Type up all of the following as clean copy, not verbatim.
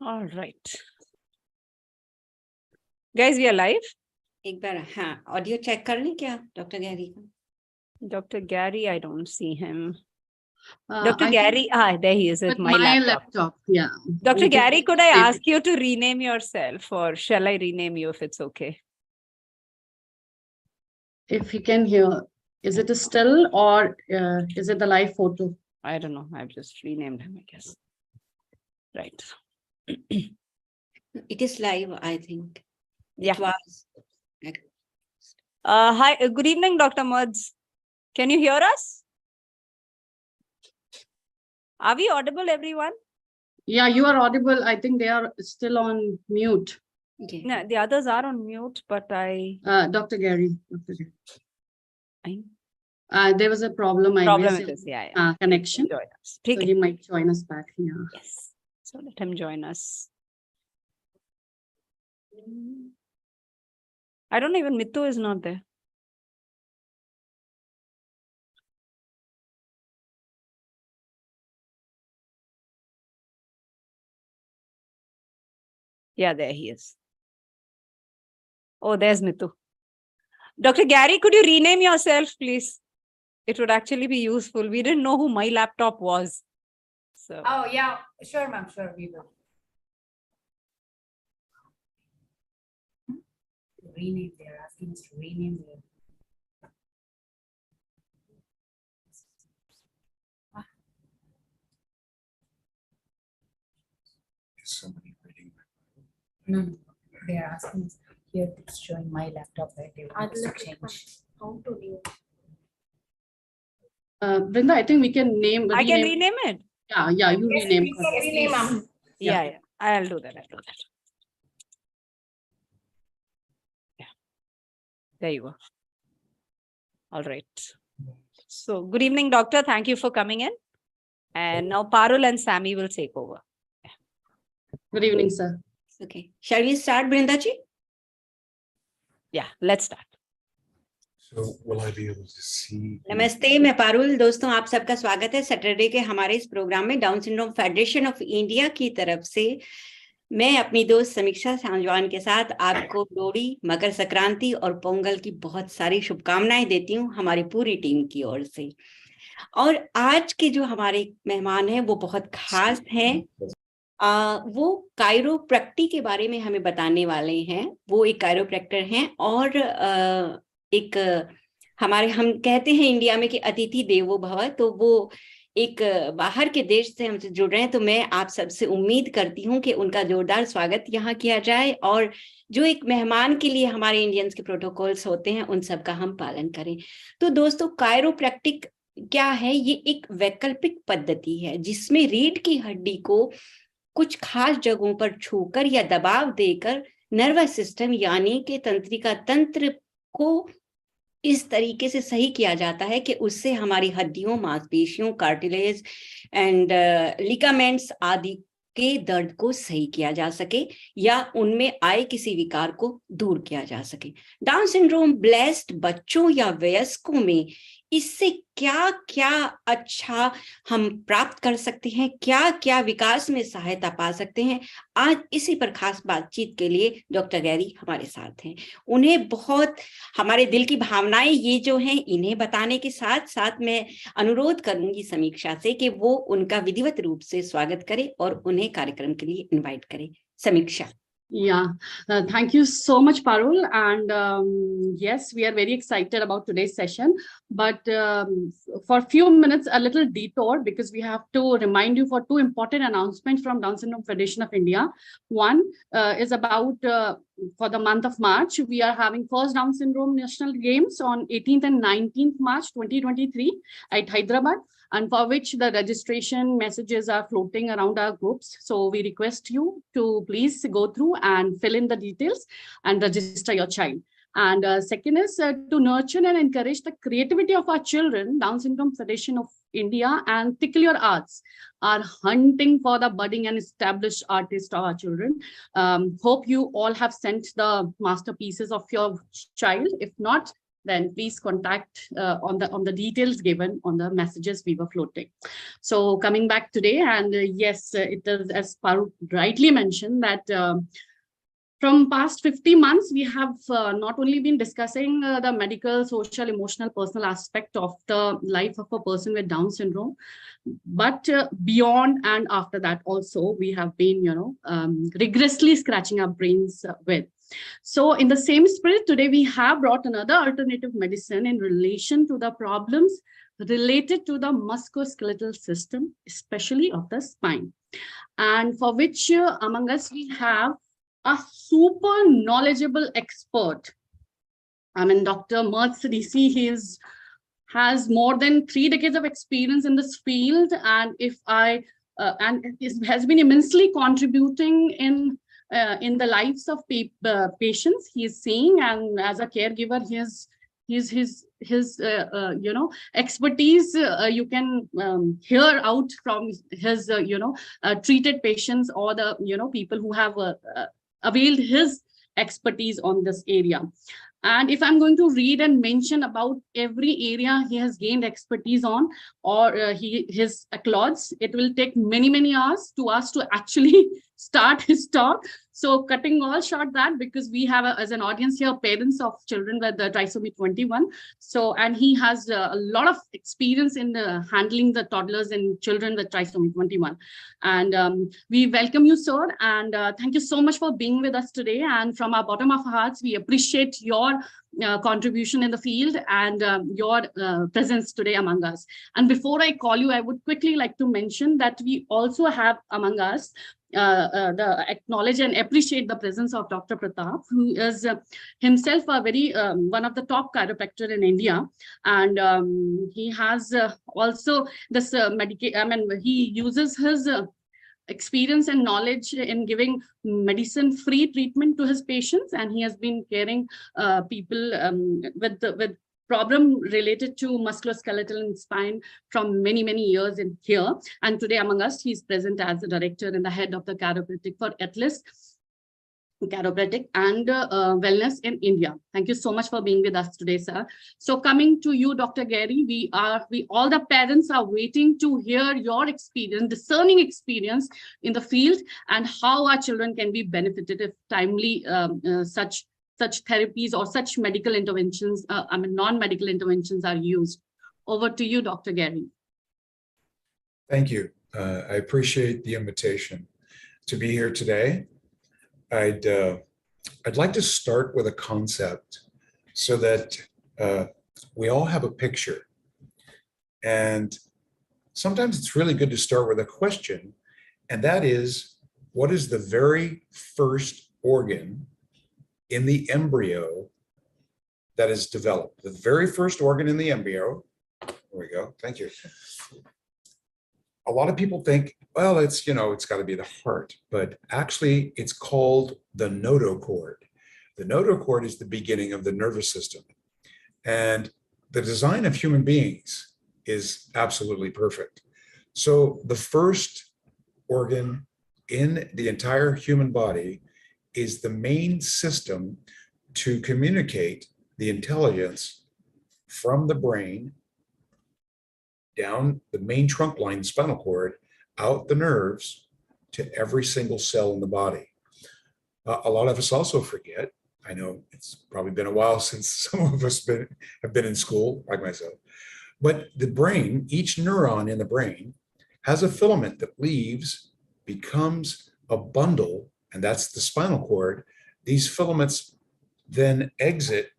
All right. Guys, we are live. एक बार हाँ audio check कर लें क्या डॉक्टर गैरी का? Dr. Gary, I don't see him. Uh, Dr. I Gary, there he is with my laptop. Yeah. Dr. You can Gary, could I save ask you to rename yourself, or shall I rename you if it's okay? If you can hear, is it a still or is it the live photo? I don't know. I've just renamed him, I guess. Right. It is live, I think. Yeah. It was. Hi. Good evening, Dr. Mertz. Can you hear us? Are we audible, everyone? Yeah, you are audible. I think they are still on mute. Okay. No, the others are on mute, but Dr. Gary. There was a problem, I problem guess. with this. Yeah. Connection. Join us. So he might join us back here. Yes. So let him join us. I don't know, even Mittu is not there. Yeah, there he is. Oh, there's Mittu. Dr. Gary, could you rename yourself, please? It would actually be useful. We didn't know who my laptop was. So. Oh, yeah, sure, ma'am, sure, we will. Rename, they're asking us to rename the. Somebody reading. No, they are asking us here, it's showing my laptop that they want us to change. How to do it? Brinda, I think we can name. I can rename it. Yeah, you Yes, rename. please, rename, ma'am. Yeah. I'll do that. Yeah. There you go. All right. So good evening, doctor. Thank you for coming in. And now Parul and Sammy will take over. Good evening, sir. Okay. Shall we start, Brinda ji? Yeah, let's start. So will I be able to see? नमस्ते, मैं पारुल। दोस्तों, आप सबका स्वागत है Saturday के हमारे इस प्रोग्राम में। Down syndrome federation of India की तरफ से मैं अपनी दोस्त समीक्षा सांजवान के साथ आपको लोहड़ी, मकर संक्रांति और पोंगल की बहुत सारी शुभकामनाएं देती हूँ हमारी पूरी टीम की ओर से। और आज के जो हमारे मेहमान हैं वो बहुत खास हैं। वो कायरोप्रैक्टी के बारे में हमें बताने वाले हैं। वो एक कायरोप्रैक्टर हैं और एक हमारे, हम कहते हैं इंडिया में कि अतिथि देवो भव, तो वो एक बाहर के देश से हमसे जुड़ रहे हैं। तो मैं आप सबसे उम्मीद करती हूँ कि उनका जोरदार स्वागत यहाँ किया जाए और जो एक मेहमान के लिए हमारे इंडियंस के प्रोटोकॉल्स होते हैं उन सब का हम पालन करें। तो दोस्तों, कायरोप्रैक्टिक क्या है? ये एक वैकल्पिक पद्धति है जिसमें रीढ़ की हड्डी को कुछ खास जगहों पर छूकर या दबाव देकर नर्वस सिस्टम यानी कि तंत्रिका तंत्र को इस तरीके से सही किया जाता है कि उससे हमारी हड्डियों, मांसपेशियों, कार्टिलेज एंड लिगामेंट्स आदि के दर्द को सही किया जा सके या उनमें आए किसी विकार को दूर किया जा सके। डाउन सिंड्रोम ब्लेस्ड बच्चों या वयस्कों में इससे क्या क्या अच्छा हम प्राप्त कर सकते हैं, क्या क्या विकास में सहायता पा सकते हैं, आज इसी पर खास बातचीत के लिए डॉक्टर गैरी हमारे साथ हैं। उन्हें बहुत हमारे दिल की भावनाएं ये जो हैं इन्हें बताने के साथ साथ मैं अनुरोध करूंगी समीक्षा से कि वो उनका विधिवत रूप से स्वागत करें और उन्हें कार्यक्रम के लिए इनवाइट करें। समीक्षा। Yeah, thank you so much, Parul. And yes, we are very excited about today's session. But for a few minutes, a little detour because we have to remind you for two important announcements from Down Syndrome Federation of India. One is about for the month of March, we are having first Down Syndrome National Games on 18th and 19th March 2023 at Hyderabad, and for which the registration messages are floating around our groups. So we request you to please go through and fill in the details and register your child. And second is to nurture and encourage the creativity of our children. Down Syndrome Federation of India and Tickle Your Arts are hunting for the budding and established artists of our children. Hope you all have sent the masterpieces of your child. If not, then please contact on the details given on the messages we were floating. So coming back today, and yes, it is, as Parul rightly mentioned, that from past 50 months, we have not only been discussing the medical, social, emotional, personal aspect of the life of a person with Down syndrome, but beyond and after that also, we have been, rigorously scratching our brains with. So in the same spirit, today we have brought another alternative medicine in relation to the problems related to the musculoskeletal system, especially of the spine. And for which among us, we have a super knowledgeable expert. I mean, Dr. Mertz, he has more than 3 decades of experience in this field, and has been immensely contributing in the lives of patients he is seeing, and as a caregiver, his expertise you can hear out from his treated patients, or the people who have availed his expertise on this area. And if I'm going to read and mention about every area he has gained expertise on, or his accolades, it will take many hours to us to actually start his talk. So cutting all short that, because we have as an audience here parents of children with the trisomy 21. So, and he has a lot of experience in handling the toddlers and children with trisomy 21. And we welcome you, sir. And thank you so much for being with us today. And from our bottom of our hearts, we appreciate your contribution in the field and your presence today among us. And before I call you, I would quickly like to mention that we also have among us acknowledge and appreciate the presence of Dr. Pratap, who is himself a very one of the top chiropractor in India, and he has also this he uses his experience and knowledge in giving medicine-free treatment to his patients, and he has been caring people with problem related to musculoskeletal and spine from many years in here. And today among us, he's present as the director and the head of the chiropractic for Atlas Chiropractic and Wellness in India. Thank you so much for being with us today, sir. So coming to you, Dr. Gary, we all the parents are waiting to hear your experience, discerning experience in the field, and how our children can be benefited if timely such therapies or such medical interventions, non-medical interventions are used. Over to you, Dr. Gary. Thank you. I appreciate the invitation to be here today. I'd like to start with a concept so that we all have a picture. And sometimes it's really good to start with a question, and that is, what is the very first organ in the embryo that is developed? The very first organ in the embryo. There we go. Thank you. A lot of people think, well, it's got to be the heart, but actually it's called the notochord. The notochord is the beginning of the nervous system. And the design of human beings is absolutely perfect. So the first organ in the entire human body is the main system to communicate the intelligence from the brain down the main trunk line, the spinal cord, out the nerves to every single cell in the body. A lot of us also forget, I know it's probably been a while since some of us have been in school, like myself, but the brain, each neuron in the brain has a filament that leaves, becomes a bundle, and that's the spinal cord. These filaments then exit.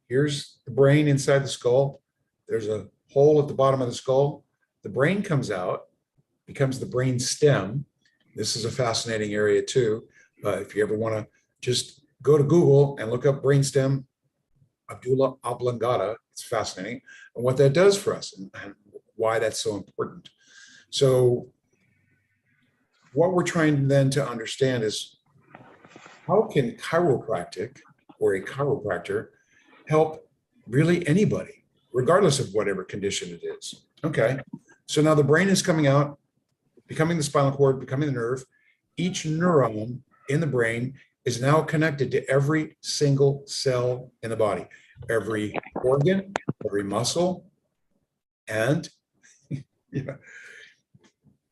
Here's the brain inside the skull. There's a hole at the bottom of the skull. The brain comes out, becomes the brain stem. This is a fascinating area too. If you ever want to just go to Google and look up brainstem Abdullah oblongata, it's fascinating, and what that does for us and why that's so important. So what we're trying then to understand is, how can chiropractic or a chiropractor help really anybody, regardless of whatever condition it is? Okay, so now the brain is coming out, becoming the spinal cord, becoming the nerve. Each neuron in the brain is now connected to every single cell in the body, every organ, every muscle, and yeah.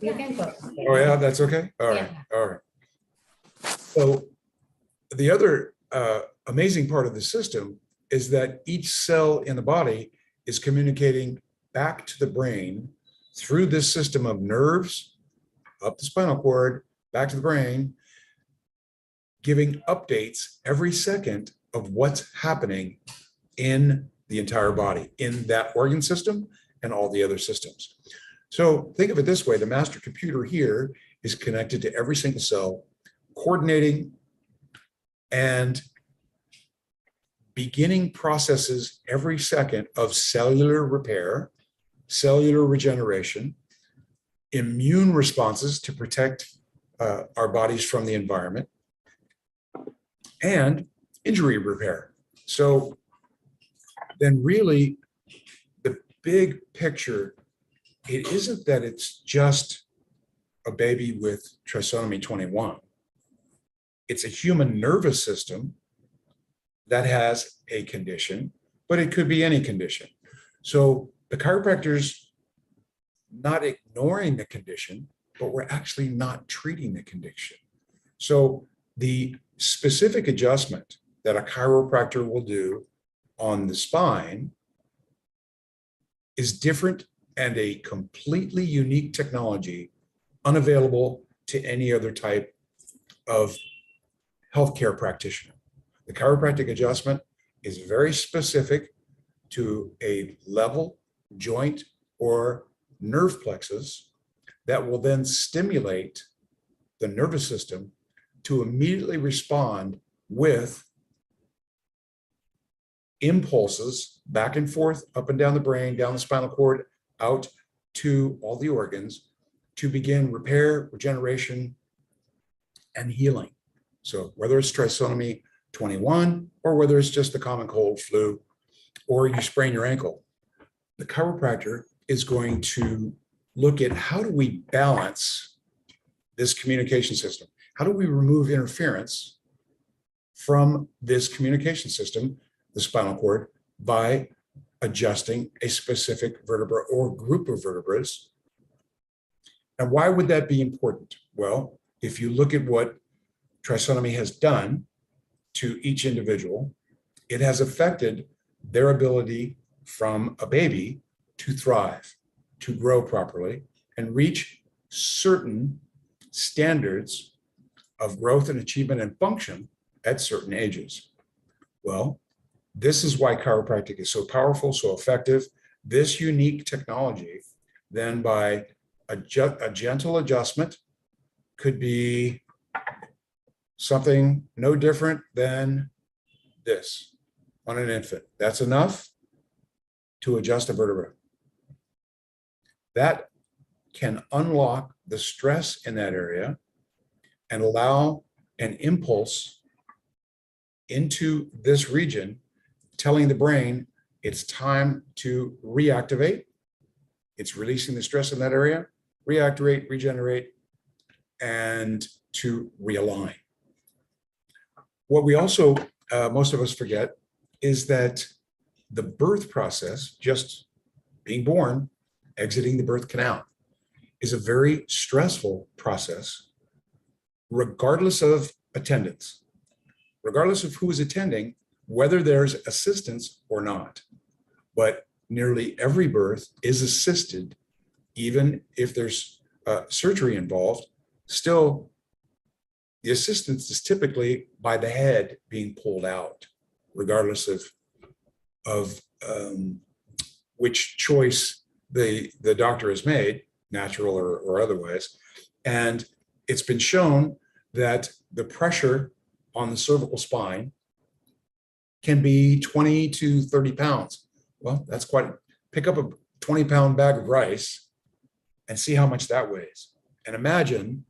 You can go. Oh yeah, that's okay. All right, all right. So the other amazing part of the system is that each cell in the body is communicating back to the brain through this system of nerves, up the spinal cord, back to the brain, giving updates every second of what's happening in the entire body, in that organ system and all the other systems. So think of it this way, the master computer here is connected to every single cell, coordinating and beginning processes every second of cellular repair, cellular regeneration, immune responses to protect our bodies from the environment, and injury repair. So then really the big picture, it isn't that it's just a baby with trisomy 21. It's a human nervous system that has a condition, but it could be any condition. So the chiropractor's not ignoring the condition, but we're actually not treating the condition. So the specific adjustment that a chiropractor will do on the spine is different and a completely unique technology unavailable to any other type of healthcare practitioner. The chiropractic adjustment is very specific to a level, joint, or nerve plexus that will then stimulate the nervous system to immediately respond with impulses back and forth, up and down the brain, down the spinal cord, out to all the organs to begin repair, regeneration, and healing. So whether it's trisomy 21 or whether it's just the common cold, flu, or you sprain your ankle, the chiropractor is going to look at how do we balance this communication system? How do we remove interference from this communication system, the spinal cord, by adjusting a specific vertebra or group of vertebrae? And why would that be important? Well, if you look at what trisomy has done to each individual, it has affected their ability from a baby to thrive, to grow properly, and reach certain standards of growth and achievement and function at certain ages. Well, this is why chiropractic is so powerful, so effective. This unique technology, then by a gentle adjustment, could be something no different than this on an infant. That's enough to adjust a vertebra. That can unlock the stress in that area and allow an impulse into this region, telling the brain it's time to reactivate. It's releasing the stress in that area, reactivate, regenerate, and to realign. What we also, most of us forget, is that the birth process, just being born, exiting the birth canal, is a very stressful process, regardless of attendance, regardless of who is attending, whether there's assistance or not. But nearly every birth is assisted, even if there's surgery involved. Still, the assistance is typically by the head being pulled out, regardless of which choice the doctor has made, natural or otherwise. And it's been shown that the pressure on the cervical spine can be 20 to 30 pounds. Well, that's quite, pick up a 20-pound bag of rice and see how much that weighs. And imagine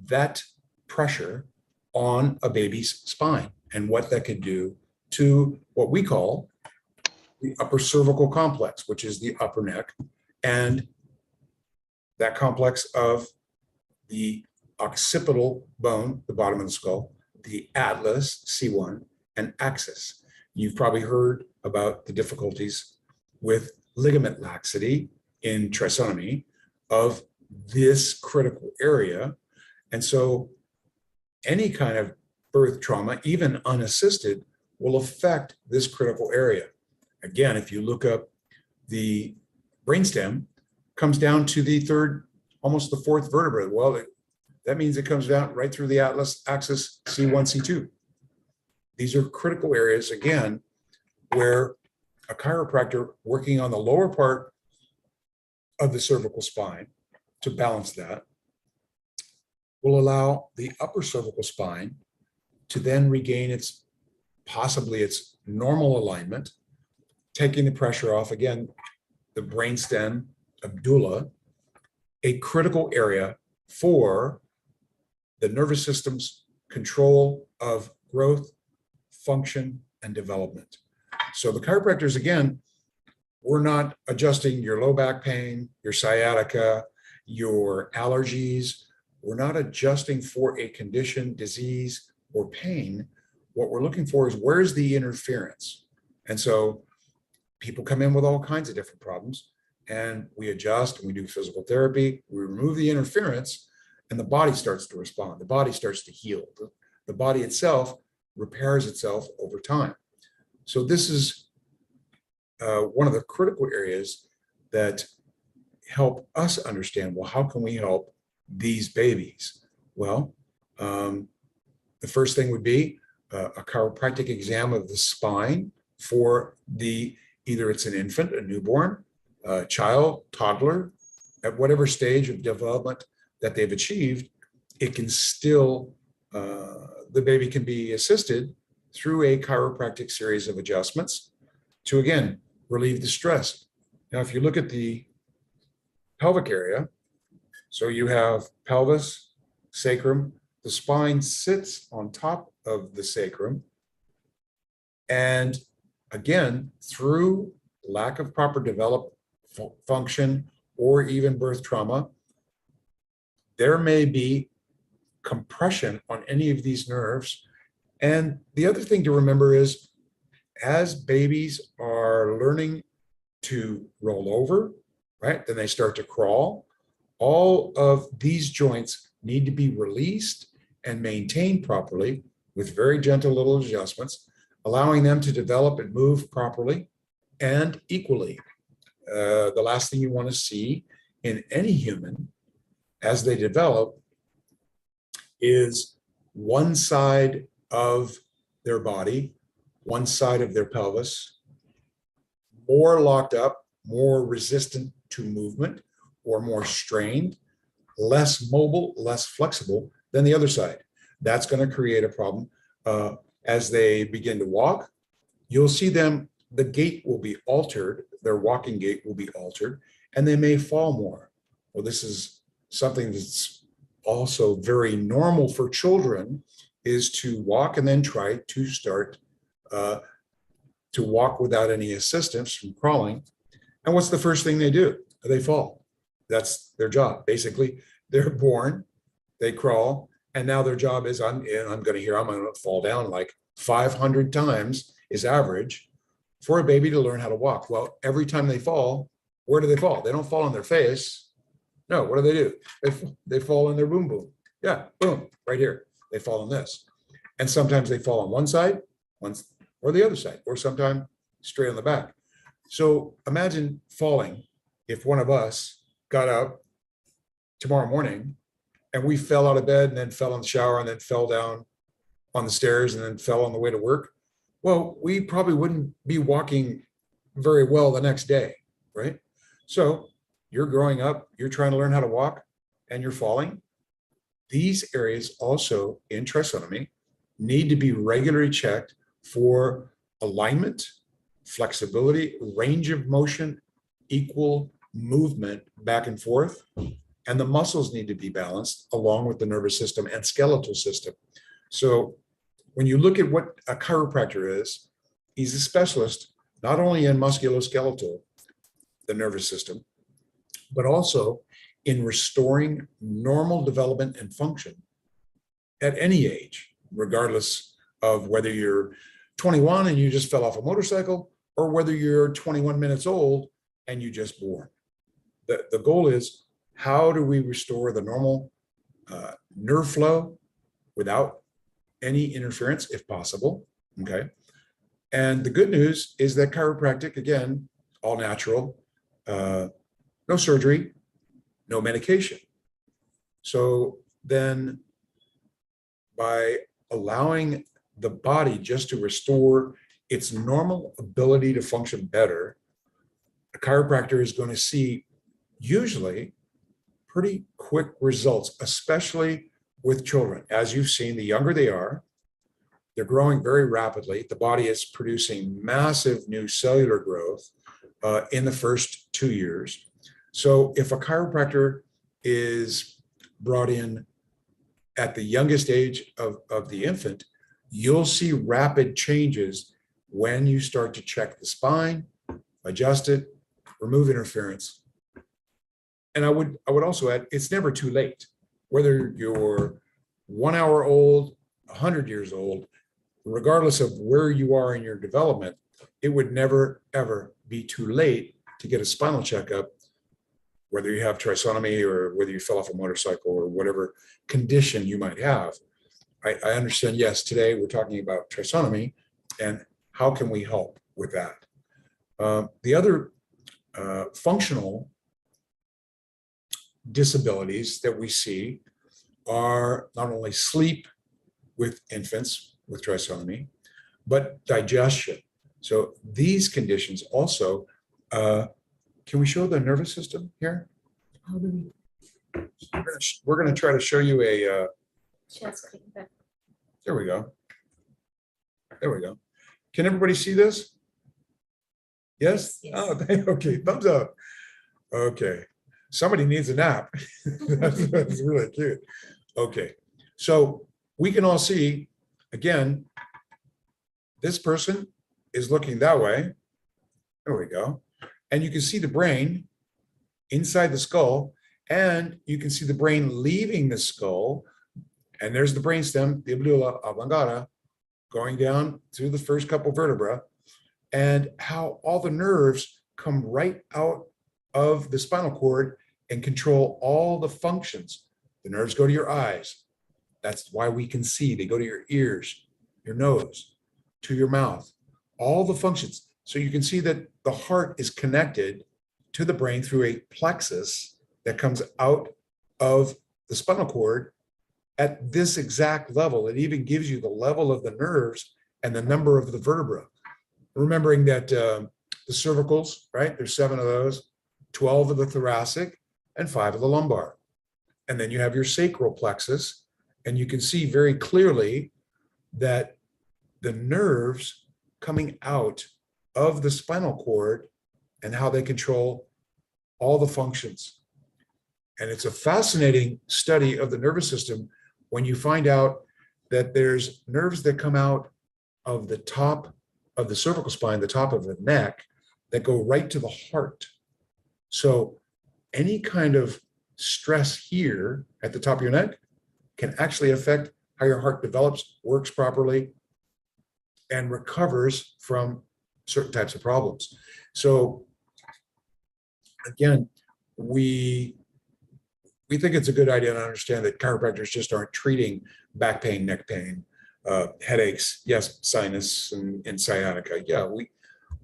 that pressure on a baby's spine and what that could do to what we call the upper cervical complex, which is the upper neck, and that complex of the occipital bone, the bottom of the skull, the atlas, C1, and axis. You've probably heard about the difficulties with ligament laxity in trisomy of this critical area. And so any kind of birth trauma, even unassisted, will affect this critical area. Again, if you look up the brainstem, comes down to the third, almost the fourth vertebra. Well, that means it comes down right through the atlas axis, C1, C2. These are critical areas, again, where a chiropractor working on the lower part of the cervical spine to balance that will allow the upper cervical spine to then regain its, possibly its normal alignment, taking the pressure off, again, the brainstem, abdullah, a critical area for the nervous system's control of growth, function, and development. So the chiropractors, again, we're not adjusting your low back pain, your sciatica, your allergies. We're not adjusting for a condition, disease, or pain. What we're looking for is where's the interference? And so people come in with all kinds of different problems, and we adjust and we do physical therapy. We remove the interference, and the body starts to respond. The body starts to heal. The body itself repairs itself over time. So this is one of the critical areas that help us understand, well, how can we help these babies? Well, the first thing would be a chiropractic exam of the spine for the, either it's an infant, a newborn, a child, toddler, at whatever stage of development that they've achieved, it can still, the baby can be assisted through a chiropractic series of adjustments to, again, relieve the stress. Now, if you look at the pelvic area, so you have pelvis, sacrum, the spine sits on top of the sacrum. And again, through lack of proper developed function or even birth trauma, there may be compression on any of these nerves. And the other thing to remember is, as babies are learning to roll over, right, then they start to crawl, all of these joints need to be released and maintained properly with very gentle little adjustments, allowing them to develop and move properly and equally. The last thing you want to see in any human as they develop is one side of their body, one side of their pelvis, more locked up, more resistant to movement, or more strained, less mobile, less flexible than the other side. That's going to create a problem. As they begin to walk, you'll see them, the gait will be altered, their walking gait will be altered, and they may fall more. Well, this is something that's also very normal for children, is to walk and then try to start to walk without any assistance from crawling. And what's the first thing they do? They fall. That's their job. Basically, they're born, they crawl, and now their job is, I'm going to fall down like 500 times is average for a baby to learn how to walk. Well, every time they fall, where do they fall? They don't fall on their face. No, what do? They fall on their boom boom. Yeah, boom, right here. They fall on this. And sometimes they fall on one side, or the other side, or sometimes straight on the back. So imagine falling if one of us got up tomorrow morning and we fell out of bed and then fell in the shower and then fell down on the stairs and then fell on the way to work. Well, we probably wouldn't be walking very well the next day, right? So you're growing up, you're trying to learn how to walk, and you're falling. These areas also in trisomy need to be regularly checked for alignment, flexibility, range of motion, equal movement back and forth, and the muscles need to be balanced along with the nervous system and skeletal system. So when you look at what a chiropractor is, he's a specialist not only in musculoskeletal, the nervous system, but also in restoring normal development and function at any age. regardless of whether you're 21 and you just fell off a motorcycle, or whether you're 21 minutes old and you just born. The goal is, how do we restore the normal nerve flow without any interference, if possible? Okay. And the good news is that chiropractic, again, all natural, no surgery, no medication. So then, by allowing the body just to restore its normal ability to function better, a chiropractor is going to see usually pretty quick results, especially with children. As you've seen, the younger they are, they're growing very rapidly. The body is producing massive new cellular growth in the first 2 years. So if a chiropractor is brought in at the youngest age of the infant, you'll see rapid changes when you start to check the spine, adjust it, remove interference. And I would also add, it's never too late. Whether you're 1 hour old, 100 years old, regardless of where you are in your development, it would never, ever be too late to get a spinal checkup, whether you have trisomy or whether you fell off a motorcycle or whatever condition you might have. I understand, yes, today we're talking about trisomy and how can we help with that. The other functional disabilities that we see are not only sleep with infants with trisomy, but digestion. So these conditions also, can we show the nervous system here? How do we We're going to try to show you a, share screen back? there we go. There we go. Can everybody see this? Yes? Yes. Oh, okay, thumbs up. Okay, somebody needs a nap. That's really cute. Okay, so we can all see, again, this person is looking that way. There we go. And you can see the brain inside the skull, and you can see the brain leaving the skull. And there's the brainstem, the medulla oblongata, going down through the first couple vertebrae, and how all the nerves come right out of the spinal cord and control all the functions. The nerves go to your eyes. That's why we can see. They go to your ears, your nose, to your mouth, all the functions. So you can see that the heart is connected to the brain through a plexus that comes out of the spinal cord at this exact level. It even gives you the level of the nerves and the number of the vertebrae. Remembering that the cervicals, right? There's 7 of those, 12 of the thoracic, and 5 of the lumbar. And then you have your sacral plexus, and you can see very clearly that the nerves coming out of the spinal cord and how they control all the functions. And it's a fascinating study of the nervous system when you find out that there's nerves that come out of the top of the cervical spine, the top of the neck, that go right to the heart. So any kind of stress here at the top of your neck can actually affect how your heart develops, works properly, and recovers from certain types of problems. So again, we think it's a good idea to understand that chiropractors just aren't treating back pain, neck pain, headaches, yes, sinus and sciatica. Yeah,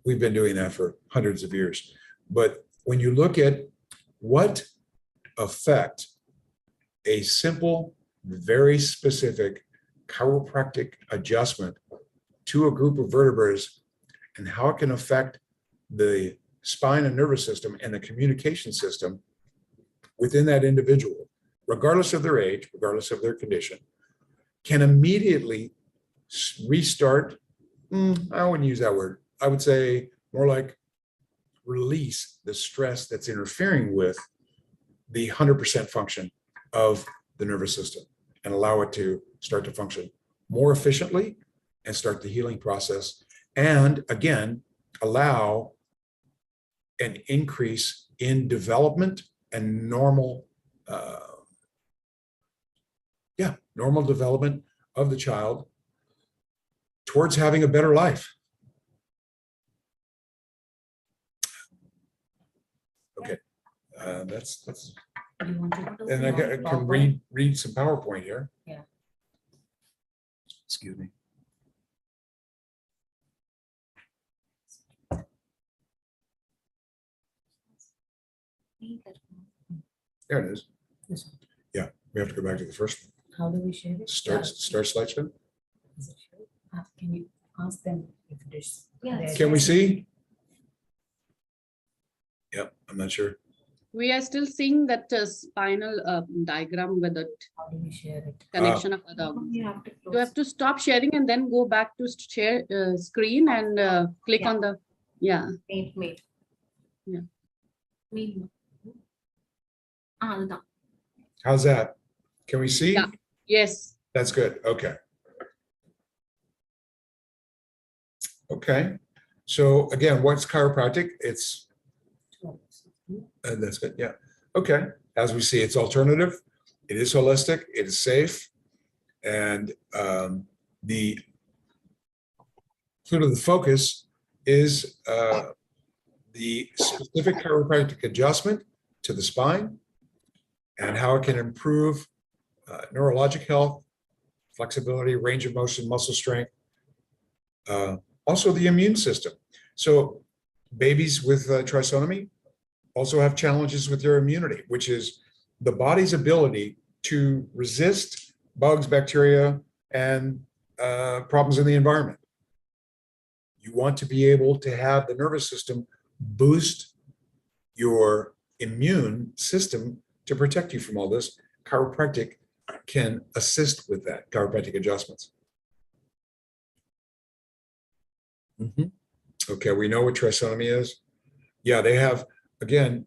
we've been doing that for hundreds of years. But when you look at what effect a simple, very specific chiropractic adjustment to a group of vertebrae and how it can affect the spine and nervous system and the communication system within that individual, regardless of their age, regardless of their condition, can immediately restart. I wouldn't use that word. I would say more like release the stress that's interfering with the 100% function of the nervous system and allow it to start to function more efficiently and start the healing process. And again, allow an increase in development and normal development of the child towards having a better life. Okay, that's, Do you want to? and I can read some PowerPoint here. Yeah. Excuse me. There it is. This one. Yeah, we have to go back to the first one. How do we share it? Start slideshow. Is it shared? Can you ask them if it is? there? Can we see? Yep, I'm not sure. We are still seeing that spinal diagram with the How do we share it? connection of the. You have to You have to stop sharing and then go back to share screen and click Yeah. on the, yeah. Made. Yeah. Made. அதுதான். How's that? Can we see? Yeah. Yes. That's good. Okay. Okay. So again, what's chiropractic? It's, that's good. Yeah. Okay. As we see, it's alternative. It is holistic. It is safe. And the sort of the focus is the specific chiropractic adjustment to the spine and how it can improve neurologic health, flexibility, range of motion, muscle strength, also the immune system. So babies with trisomy also have challenges with their immunity, which is the body's ability to resist bugs, bacteria, and problems in the environment. You want to be able to have the nervous system boost your immune system to protect you from all this. Chiropractic can assist with that, chiropractic adjustments. Okay, we know what trisomy is. Yeah, they have, again,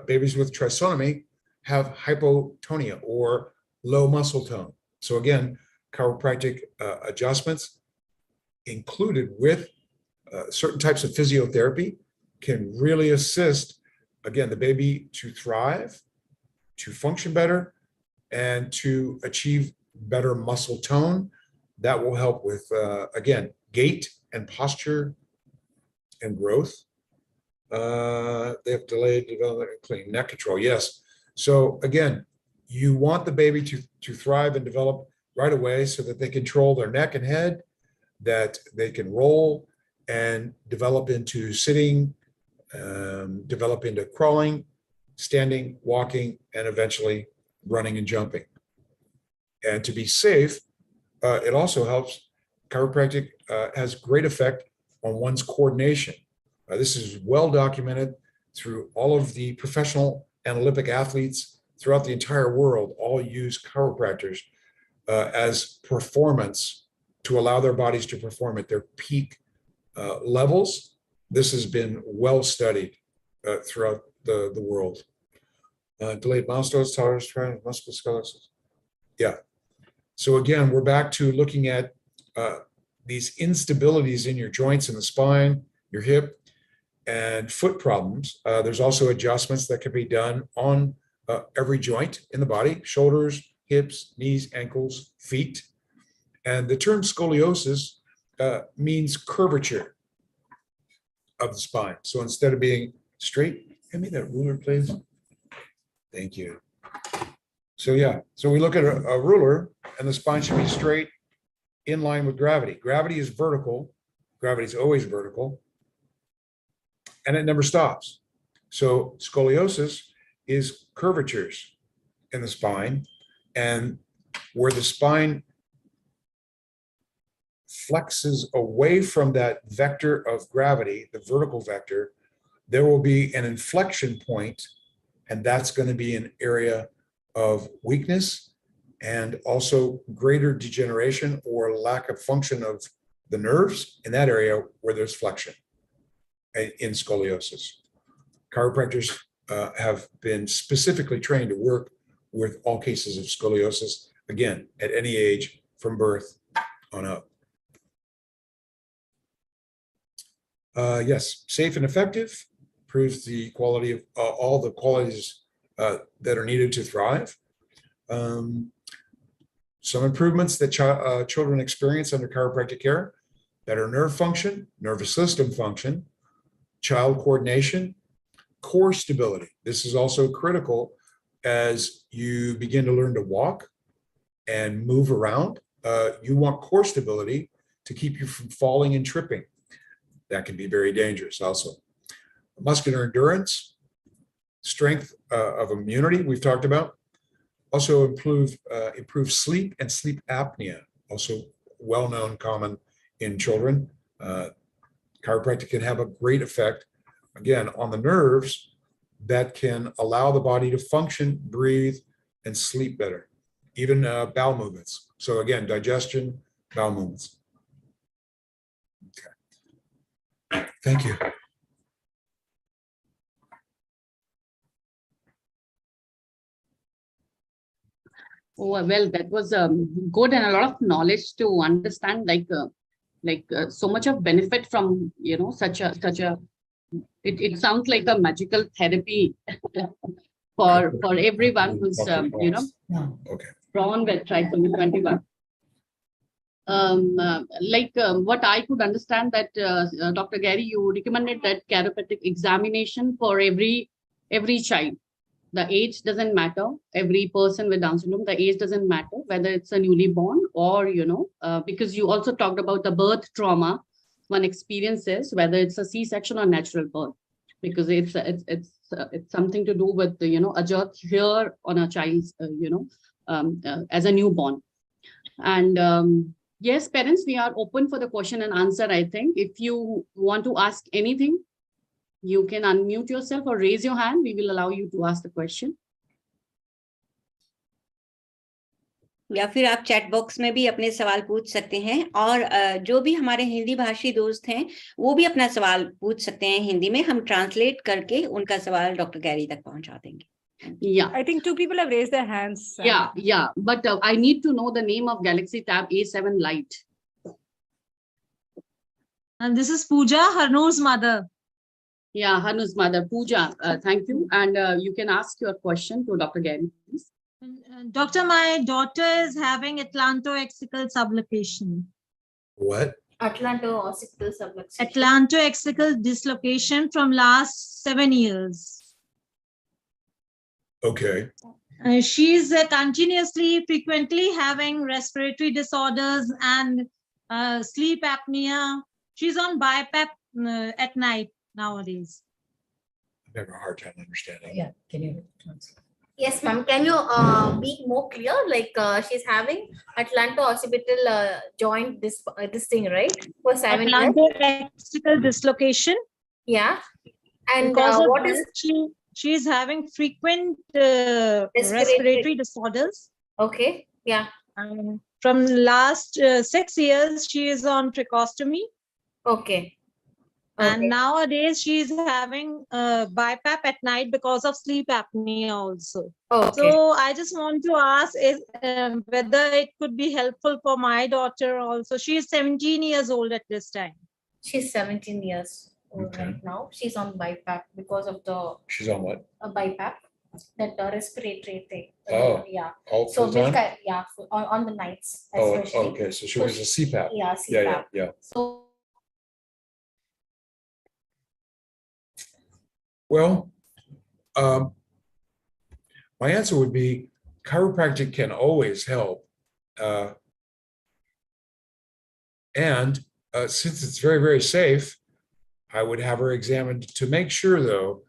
babies with trisomy have hypotonia or low muscle tone. So again, chiropractic adjustments included with certain types of physiotherapy can really assist, again, the baby to thrive, to function better, and to achieve better muscle tone. That will help with, again, gait and posture and growth. They have delayed development, including neck control. Yes. So again, you want the baby to thrive and develop right away so that they control their neck and head, that they can roll and develop into sitting, develop into crawling, standing, walking, and eventually running and jumping. And to be safe, it also helps. Chiropractic has great effect on one's coordination. This is well documented through all of the professional and Olympic athletes throughout the entire world. All use chiropractors as performance to allow their bodies to perform at their peak levels. This has been well studied throughout the world. Delayed milestones, tolerance, musculoskeletal. Yeah. So again, we're back to looking at these instabilities in your joints in the spine, your hip, and foot problems. There's also adjustments that can be done on every joint in the body: shoulders, hips, knees, ankles, feet. And the term scoliosis means curvature of the spine. So instead of being straight, hand me that ruler, please. Thank you. So yeah, so we look at a ruler and the spine should be straight in line with gravity. Gravity is vertical. Gravity is always vertical. And it never stops. So scoliosis is curvatures in the spine, and where the spine flexes away from that vector of gravity, the vertical vector, there will be an inflection point, and that's going to be an area of weakness and also greater degeneration or lack of function of the nerves in that area where there's flexion in scoliosis. Chiropractors have been specifically trained to work with all cases of scoliosis, again, at any age from birth on up. Yes, safe and effective, proves the quality of all the qualities that are needed to thrive. Some improvements that children experience under chiropractic care: better nerve function, nervous system function, child coordination, core stability. This is also critical as you begin to learn to walk and move around. You want core stability to keep you from falling and tripping. That can be very dangerous also. Muscular endurance, strength of immunity, we've talked about. Also improve sleep and sleep apnea, also well-known, common in children. Chiropractic can have a great effect, again, on the nerves that can allow the body to function, breathe, and sleep better. Even bowel movements. So again, digestion, bowel movements. Okay. Thank you. Oh, well, that was good and a lot of knowledge to understand, so much of benefit from, such a it sounds like a magical therapy for everyone who's No. Okay. drawn with trisomy 21. What I could understand that Dr. Gary, you recommended that chiropractic examination for every child. The age doesn't matter. Every person with Down syndrome, the age doesn't matter, whether it's a newly born or, because you also talked about the birth trauma one experiences, whether it's a C-section or natural birth, because it's something to do with, a jerk here on a child's, as a newborn. And yes, parents, we are open for the question and answer, I think. If you want to ask anything, you can unmute yourself or raise your hand. We will allow you to ask the question. या फिर आप chat box में भी अपने सवाल पूछ सकते हैं, और जो भी हमारे हिंदी भाषी दोस्त हैं वो भी अपना सवाल पूछ सकते हैं हिंदी में. हम ट्रांसलेट करके उनका सवाल डॉक्टर गैरी तक पहुंचा देंगे. Yeah, I think 2 people have raised their hands. Yeah, but I need to know the name of Galaxy Tab A7 Lite. And this is Pooja, Harnoor's mother. Yeah, Hanu's mother, Pooja. Thank you. And you can ask your question to Dr. Gary, please. Doctor, my daughter is having atlantoaxial subluxation. What? Atlantoaxial subluxation. Atlantoaxial dislocation from last 7 years. Okay. She's continuously, frequently having respiratory disorders and sleep apnea. She's on BiPAP at night nowadays. I'm having a hard time understanding. Yeah, can you translate? Yes, ma'am. Can you be more clear? Like she's having atlanto-occipital joint this thing, right? For 7 years. Atlantoaxial dislocation. Yeah. And Because of what that, is she's having frequent respiratory disorders. okay? Yeah. From last 6 years, she is on tracheostomy. Okay. And nowadays she's having BiPAP at night because of sleep apnea also. Okay. So I just want to ask is whether it could be helpful for my daughter also. She is 17 years old at this time. She's 17 years old Okay. right now. She's on BiPAP because of the She's on what? BiPAP, that respiratory thing. Oh. Yeah. All So full time? yeah, on the nights Oh, especially. okay. So she was a CPAP. Yeah, Yeah, CPAP. yeah. So Well, my answer would be chiropractic can always help. And since it's very, very safe, I would have her examined to make sure, though,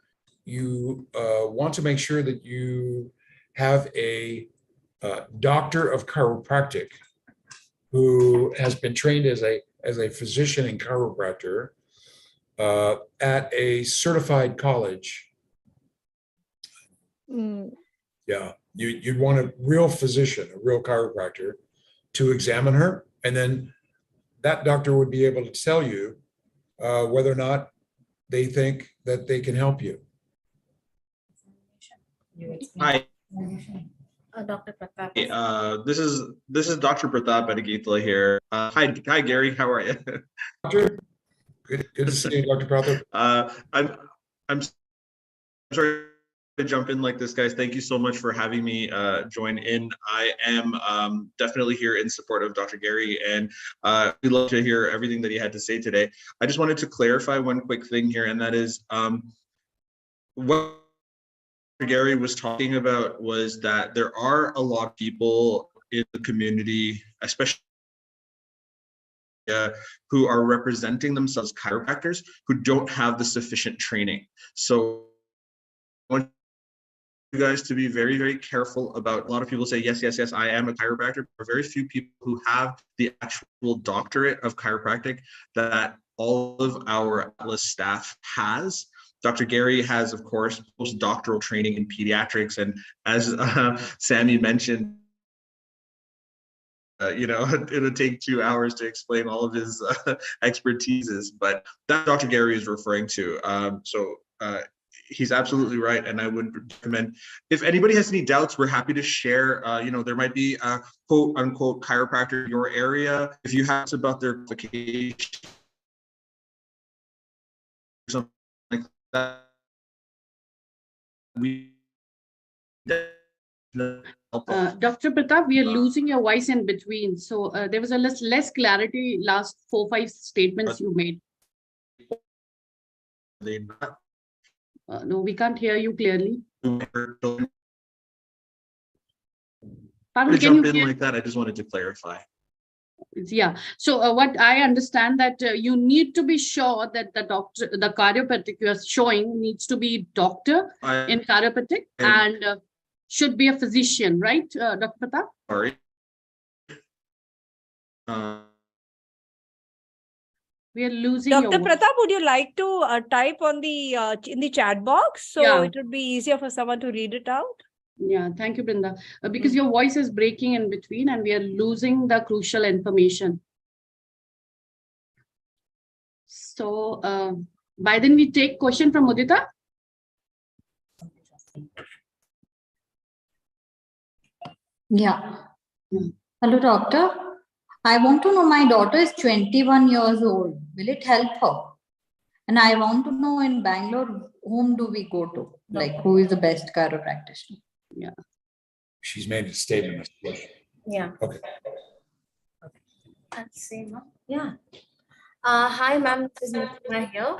you want to make sure that you have a doctor of chiropractic who has been trained as a physician and chiropractor at a certified college. Yeah, you'd want a real physician, a real chiropractor to examine her. And then that doctor would be able to tell you whether or not they think that they can help you. Hi, Dr. Pratap. this is Dr. Pratap Adagitla here. Hi, Gary. How are you? Doctor, good to see you, Dr. Pratap. I'm sorry to jump in like this, guys. Thank you so much for having me join in. I am definitely here in support of Dr. Gary, and we'd love to hear everything that he had to say today. I just wanted to clarify one quick thing here, and that is what Dr. Gary was talking about was that there are a lot of people in the community, especially who are representing themselves chiropractors who don't have the sufficient training. So I want you guys to be very, very careful about, a lot of people say, yes, yes, yes, I am a chiropractor. There are very few people who have the actual doctorate of chiropractic that all of our Atlas staff has. Dr. Gary has, of course, postdoctoral training in pediatrics. And as Sammy mentioned, it'll take 2 hours to explain all of his expertises, but that Dr. Gary is referring to. He's absolutely right. And I would recommend, if anybody has any doubts, we're happy to share. There might be a quote unquote chiropractor in your area. If you have about their qualification, something like that, Dr. Pratap, we are losing your voice in between. So there was a less clarity last 4-5 statements you made. No, we can't hear you clearly. Parul, Parul, can jump you in hear? like that? I just wanted to clarify. Yeah. So what I understand that you need to be sure that the chiropractic you are showing needs to be doctor in chiropractic and should be a physician, right, Dr. Pratap? Sorry. We are losing Dr. your voice. Pratap, would you like to type on the in the chat box so Yeah. it would be easier for someone to read it out? Yeah, thank you, Brinda. Because your voice is breaking in between and we are losing the crucial information. So by then we take question from Mudita. Yeah. Hello, doctor. I want to know, my daughter is 21 years old. Will it help her? And I want to know, in Bangalore, whom do we go to? Like, who is the best chiropractor? Yeah. She's made a statement. Yeah. Okay. Let's see, ma'am. Yeah. Hi, ma'am. This is Nirma here.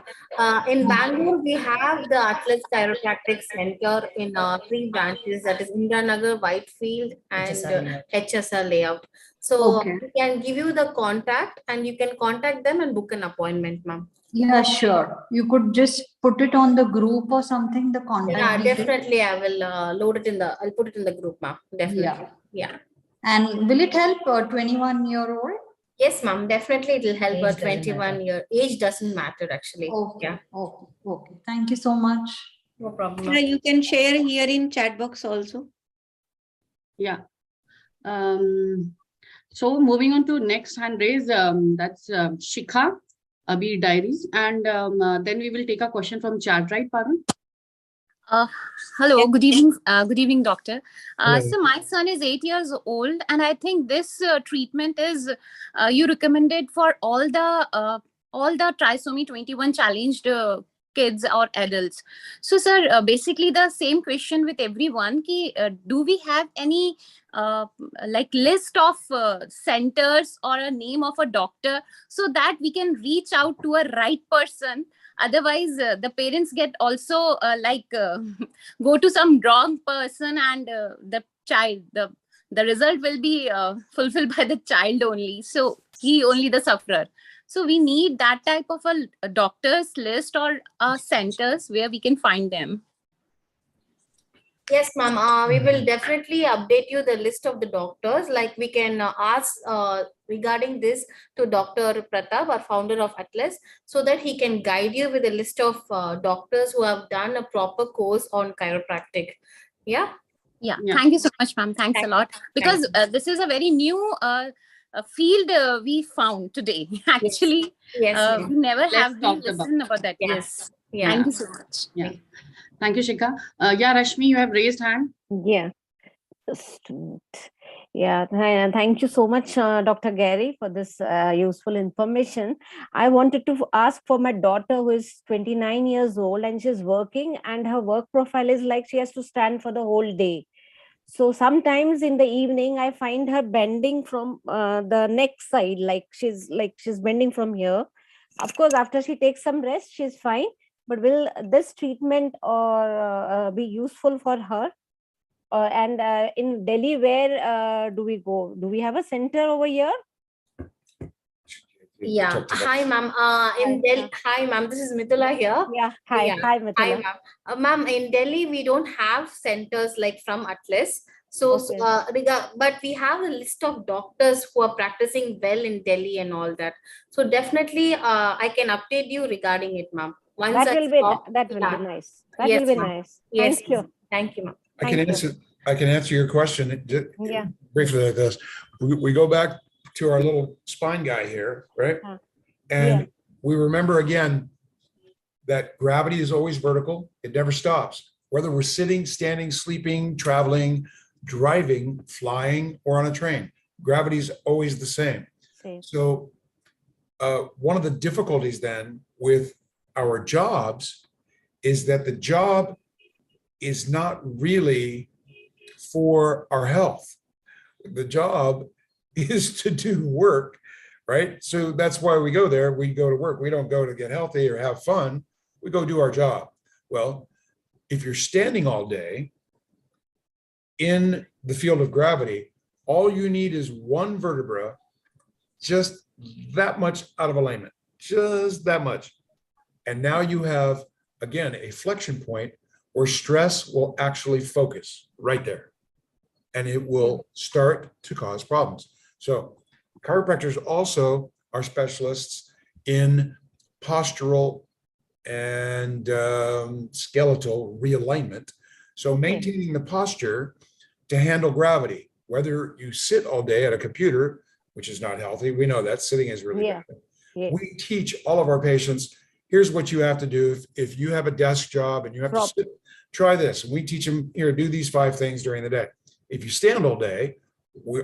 In Bangalore, we have the Atlas Chiropractic Center in 3 branches. That is Indranagar, Whitefield, and HSR layout. So Okay. we can give you the contact, and you can contact them and book an appointment, ma'am. Yeah, sure. You could just put it on the group or something, the contact Yeah, details. definitely. I will load it in the. I'll put it in the group, ma'am. Definitely. Yeah. And will it help a 21-year-old? Yes, ma'am. Definitely, it will help Age a doesn't 21 year. Age doesn't matter, actually. Okay. Yeah. Okay. Thank you so much. No problem. Yeah, you can share here in chat box also. Yeah. So moving on to next hand raise, that's Shikha, Abhi Diaries. And then we will take a question from chat, right, Parul? Hello, good evening. Good evening, doctor. Hello. So my son is 8 years old, and I think this treatment is you recommended for all the trisomy 21 challenged kids or adults. So, sir, basically the same question with everyone. Do we have any like list of centers or a name of a doctor so that we can reach out to a right person? Otherwise, the parents get also go to some wrong person, and the child, the result will be fulfilled by the child only. So he only the sufferer. So we need that type of a doctor's list or centers where we can find them. Yes, ma'am. We will definitely update you the list of the doctors. Like we can ask regarding this to Dr. Pratap, our founder of Atlas, so that he can guide you with a list of doctors who have done a proper course on chiropractic. Yeah. Yeah. Thank you so much, ma'am. Thanks a lot. Because this is a very new field we found today. Actually, yes. We never have been listened about that. Yes. Yeah. Thank you so much. Yeah. Thank you, Shikha. Yeah, Rashmi, you have raised hand. Yeah. Just a minute. Yeah, thank you so much, Dr. Gary, for this useful information. I wanted to ask for my daughter who is 29 years old and she's working, and her work profile is like she has to stand for the whole day. So sometimes in the evening, I find her bending from the neck side, like she's bending from here. Of course, after she takes some rest, she's fine. But will this treatment or be useful for her? And in Delhi, where do we go? Do we have a center over here? Yeah. Hi, ma'am. In Delhi, hi, ma'am. This is Mithula here. Yeah. Hi. Yeah. Hi, Hi, Mithila. ma'am. Ma'am, in Delhi, we don't have centers like from Atlas. So, Okay. but we have a list of doctors who are practicing well in Delhi and all that. So definitely, I can update you regarding it, ma'am. Once That I will be stop, that will yeah. be nice. That Yes, will be ma'am. nice. Yes, Thank you. thank you, ma'am. I can Thank you. answer. I can answer your question Yeah. briefly like this. We go back to our little spine guy here, right? And Yeah. we remember again that gravity is always vertical. It never stops. Whether we're sitting, standing, sleeping, traveling, driving, flying, or on a train, gravity is always the same. Same. So one of the difficulties then with our jobs is that the job is not really for our health. The job is to do work, right? So that's why we go there. We go to work. We don't go to get healthy or have fun. We go do our job. Well, if you're standing all day in the field of gravity, all you need is one vertebra, just that much out of alignment, just that much. And now you have, again, a flexion point where stress will actually focus right there. And it will start to cause problems. So chiropractors also are specialists in postural and skeletal realignment. So maintaining the posture to handle gravity, whether you sit all day at a computer, which is not healthy, we know that sitting is really bad. We teach all of our patients, here's what you have to do. If you have a desk job and you have to sit, try this. We teach them, here, do these 5 things during the day. If you stand all day,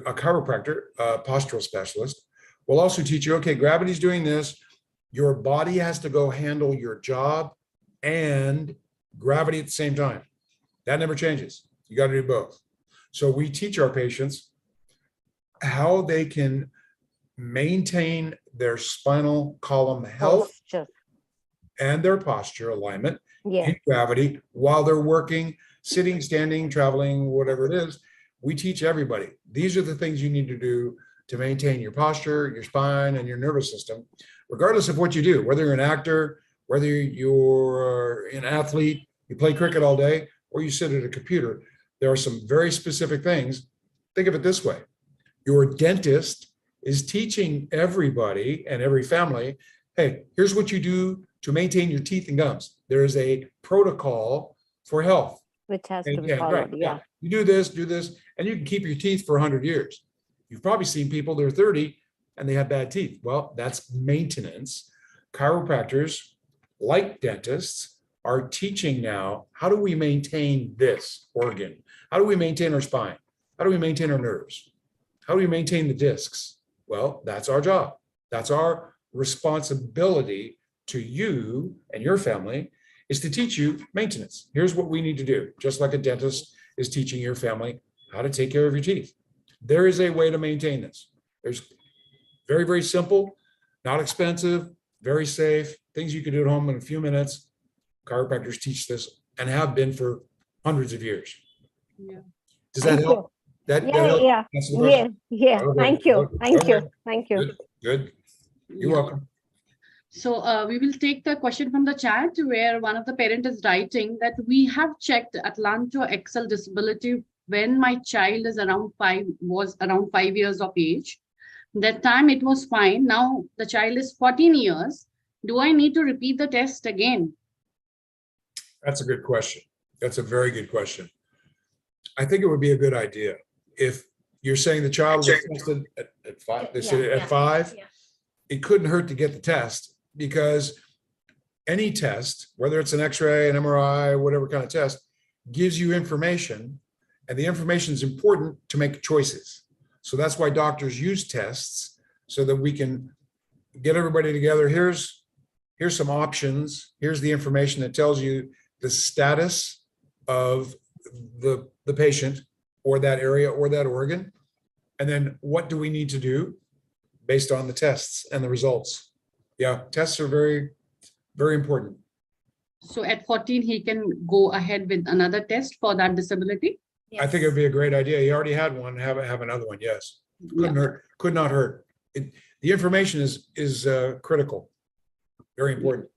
a chiropractor, a postural specialist, will also teach you, okay, gravity's doing this. Your body has to go handle your job and gravity at the same time. That never changes. You got to do both. So we teach our patients how they can maintain their spinal column health and their posture alignment in gravity while they're working, sitting, standing, traveling, whatever it is. We teach everybody. These are the things you need to do to maintain your posture, your spine, and your nervous system, regardless of what you do, whether you're an actor, whether you're an athlete, you play cricket all day, or you sit at a computer. There are some very specific things. Think of it this way. Your dentist is teaching everybody and every family, hey, here's what you do to maintain your teeth and gums. There is a protocol for health. Which has to be followed, yeah. You do this, and you can keep your teeth for 100 years. You've probably seen people, they're 30 and they have bad teeth. Well, that's maintenance. Chiropractors, like dentists, are teaching now, how do we maintain this organ? How do we maintain our spine? How do we maintain our nerves? How do we maintain the discs? Well, that's our job. That's our responsibility to you and your family, is to teach you maintenance. Here's what we need to do, just like a dentist is teaching your family how to take care of your teeth. There is a way to maintain this. There's very, very simple, not expensive, very safe, things you can do at home in a few minutes. Chiropractors teach this and have been for hundreds of years. Yeah. Does that help? That help? Yeah. Yeah. Okay. Thank you. Okay. Thank you. Thank you. Good. You're welcome. So we will take the question from the chat where one of the parent is writing that we have checked Atlanto XL disability when my child is was around 5 years of age. That time it was fine. Now the child is 14 years. Do I need to repeat the test again? That's a good question. That's a very good question. I think it would be a good idea if you're saying the child was tested at 5. They said at 5. It couldn't hurt to get the test, because any test, whether it's an X-ray, an MRI, whatever kind of test, gives you information, and the information is important to make choices. So that's why doctors use tests, so that we can get everybody together. Here's some options. Here's the information that tells you the status of the patient or that area or that organ. And then what do we need to do based on the tests and the results? Yeah, tests are very, very important. So at 14, he can go ahead with another test for that disability? I think it'd be a great idea. He already had one, have another one, yes. Couldn't hurt, could not hurt. The information is critical, very important.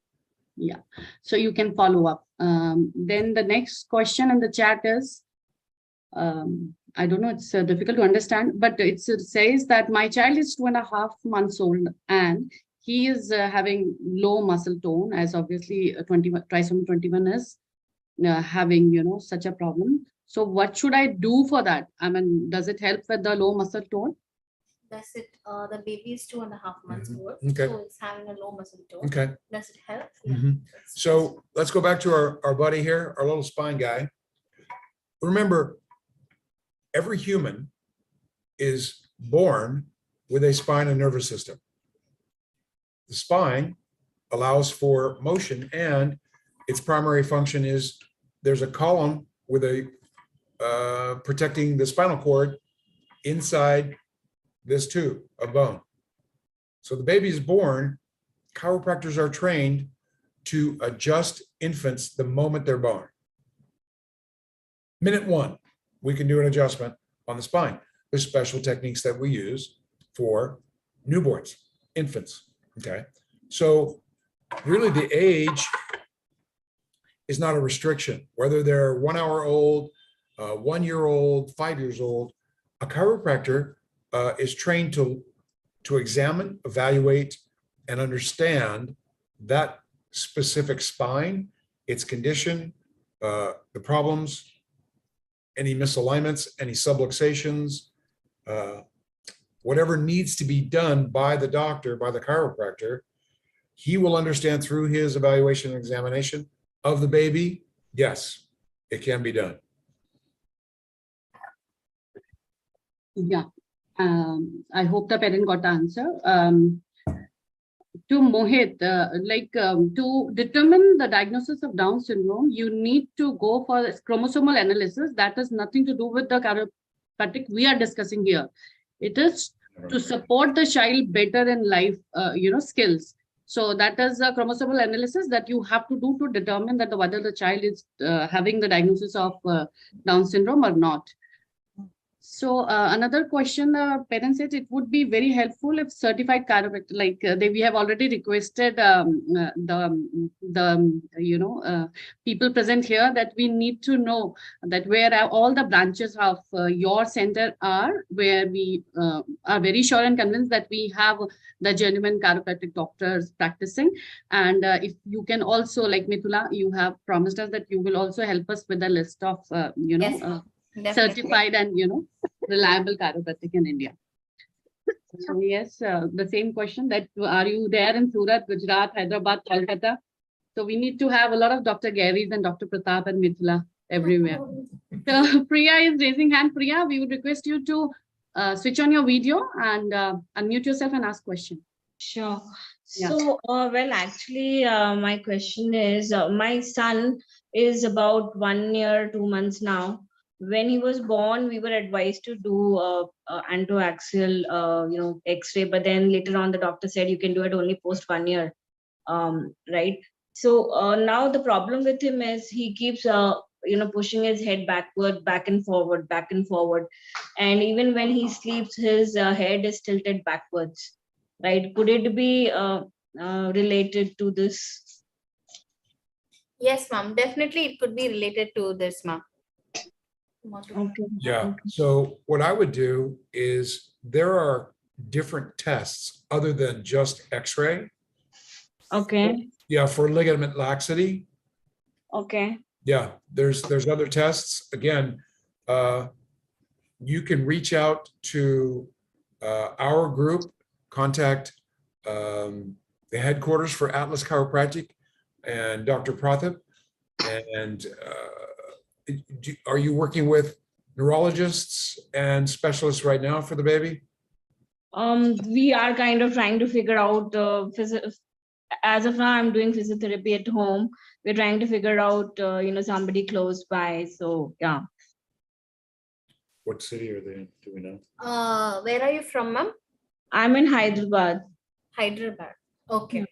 Yeah, so you can follow up. Then the next question in the chat is, I don't know, it's difficult to understand, but it says that my child is 2.5 months old and he is having low muscle tone, as obviously trisomy 21 is having, such a problem. So what should I do for that? I mean, does it help with the low muscle tone? Does it, the baby is 2.5 months old, Okay. so it's having a low muscle tone. Okay. Does it help? So let's go back to our buddy here, our little spine guy. Remember, every human is born with a spine and nervous system. The spine allows for motion, and its primary function is there's a column with a protecting the spinal cord inside this tube of bone. So the baby is born, chiropractors are trained to adjust infants the moment they're born. Minute one, we can do an adjustment on the spine. There's special techniques that we use for newborns, infants, okay? So really the age is not a restriction, whether they're 1 hour old, 1 year old, 5 years old. A chiropractor is trained to examine, evaluate, and understand that specific spine, its condition, the problems, any misalignments, any subluxations, whatever needs to be done by the doctor, by the chiropractor. He will understand through his evaluation and examination of the baby. Yes, it can be done. Yeah, I hope the parent got the answer. To Mohit, to determine the diagnosis of Down syndrome, you need to go for chromosomal analysis. That has nothing to do with the chiropractic we are discussing here. It is to support the child better in life, skills. So that is a chromosomal analysis that you have to do to determine that whether the child is having the diagnosis of Down syndrome or not. So another question, parents said it would be very helpful if certified chiropractor, we have already requested people present here that we need to know that where all the branches of your center are, where we are very sure and convinced that we have the genuine chiropractic doctors practicing. And if you can also, like Mithula, you have promised us that you will also help us with a list of, Yes, certified and reliable chiropractic in India. So yes, the same question, that are you there in Surat, Gujarat, Hyderabad, Kolkata? So we need to have a lot of Dr. Garys and Dr. Pratap and Mithula everywhere. So Priya is raising hand. Priya, we would request you to switch on your video and unmute yourself and ask question. Sure. Yeah. So, well, actually, my question is, my son is about 1 year, 2 months now. When he was born, we were advised to do antoaxial, X-ray, but then later on the doctor said you can do it only post 1 year, right? So now the problem with him is he keeps, pushing his head backward, back and forward, and even when he sleeps, his head is tilted backwards, right? Could it be related to this? Yes, ma'am. Definitely, it could be related to this, ma'am. Okay. Yeah. So what I would do is there are different tests other than just X-ray. Okay. Yeah, for ligament laxity. Okay. Yeah, there's other tests. Again, you can reach out to our group, contact the headquarters for Atlas Chiropractic and Dr. Pratap. And are you working with neurologists and specialists right now for the baby? We are kind of trying to figure out as of now, I'm doing physiotherapy at home. We're trying to figure out, somebody close by. So yeah. What city are they in? Do we know? Where are you from, ma'am? I'm in Hyderabad. Hyderabad. Okay.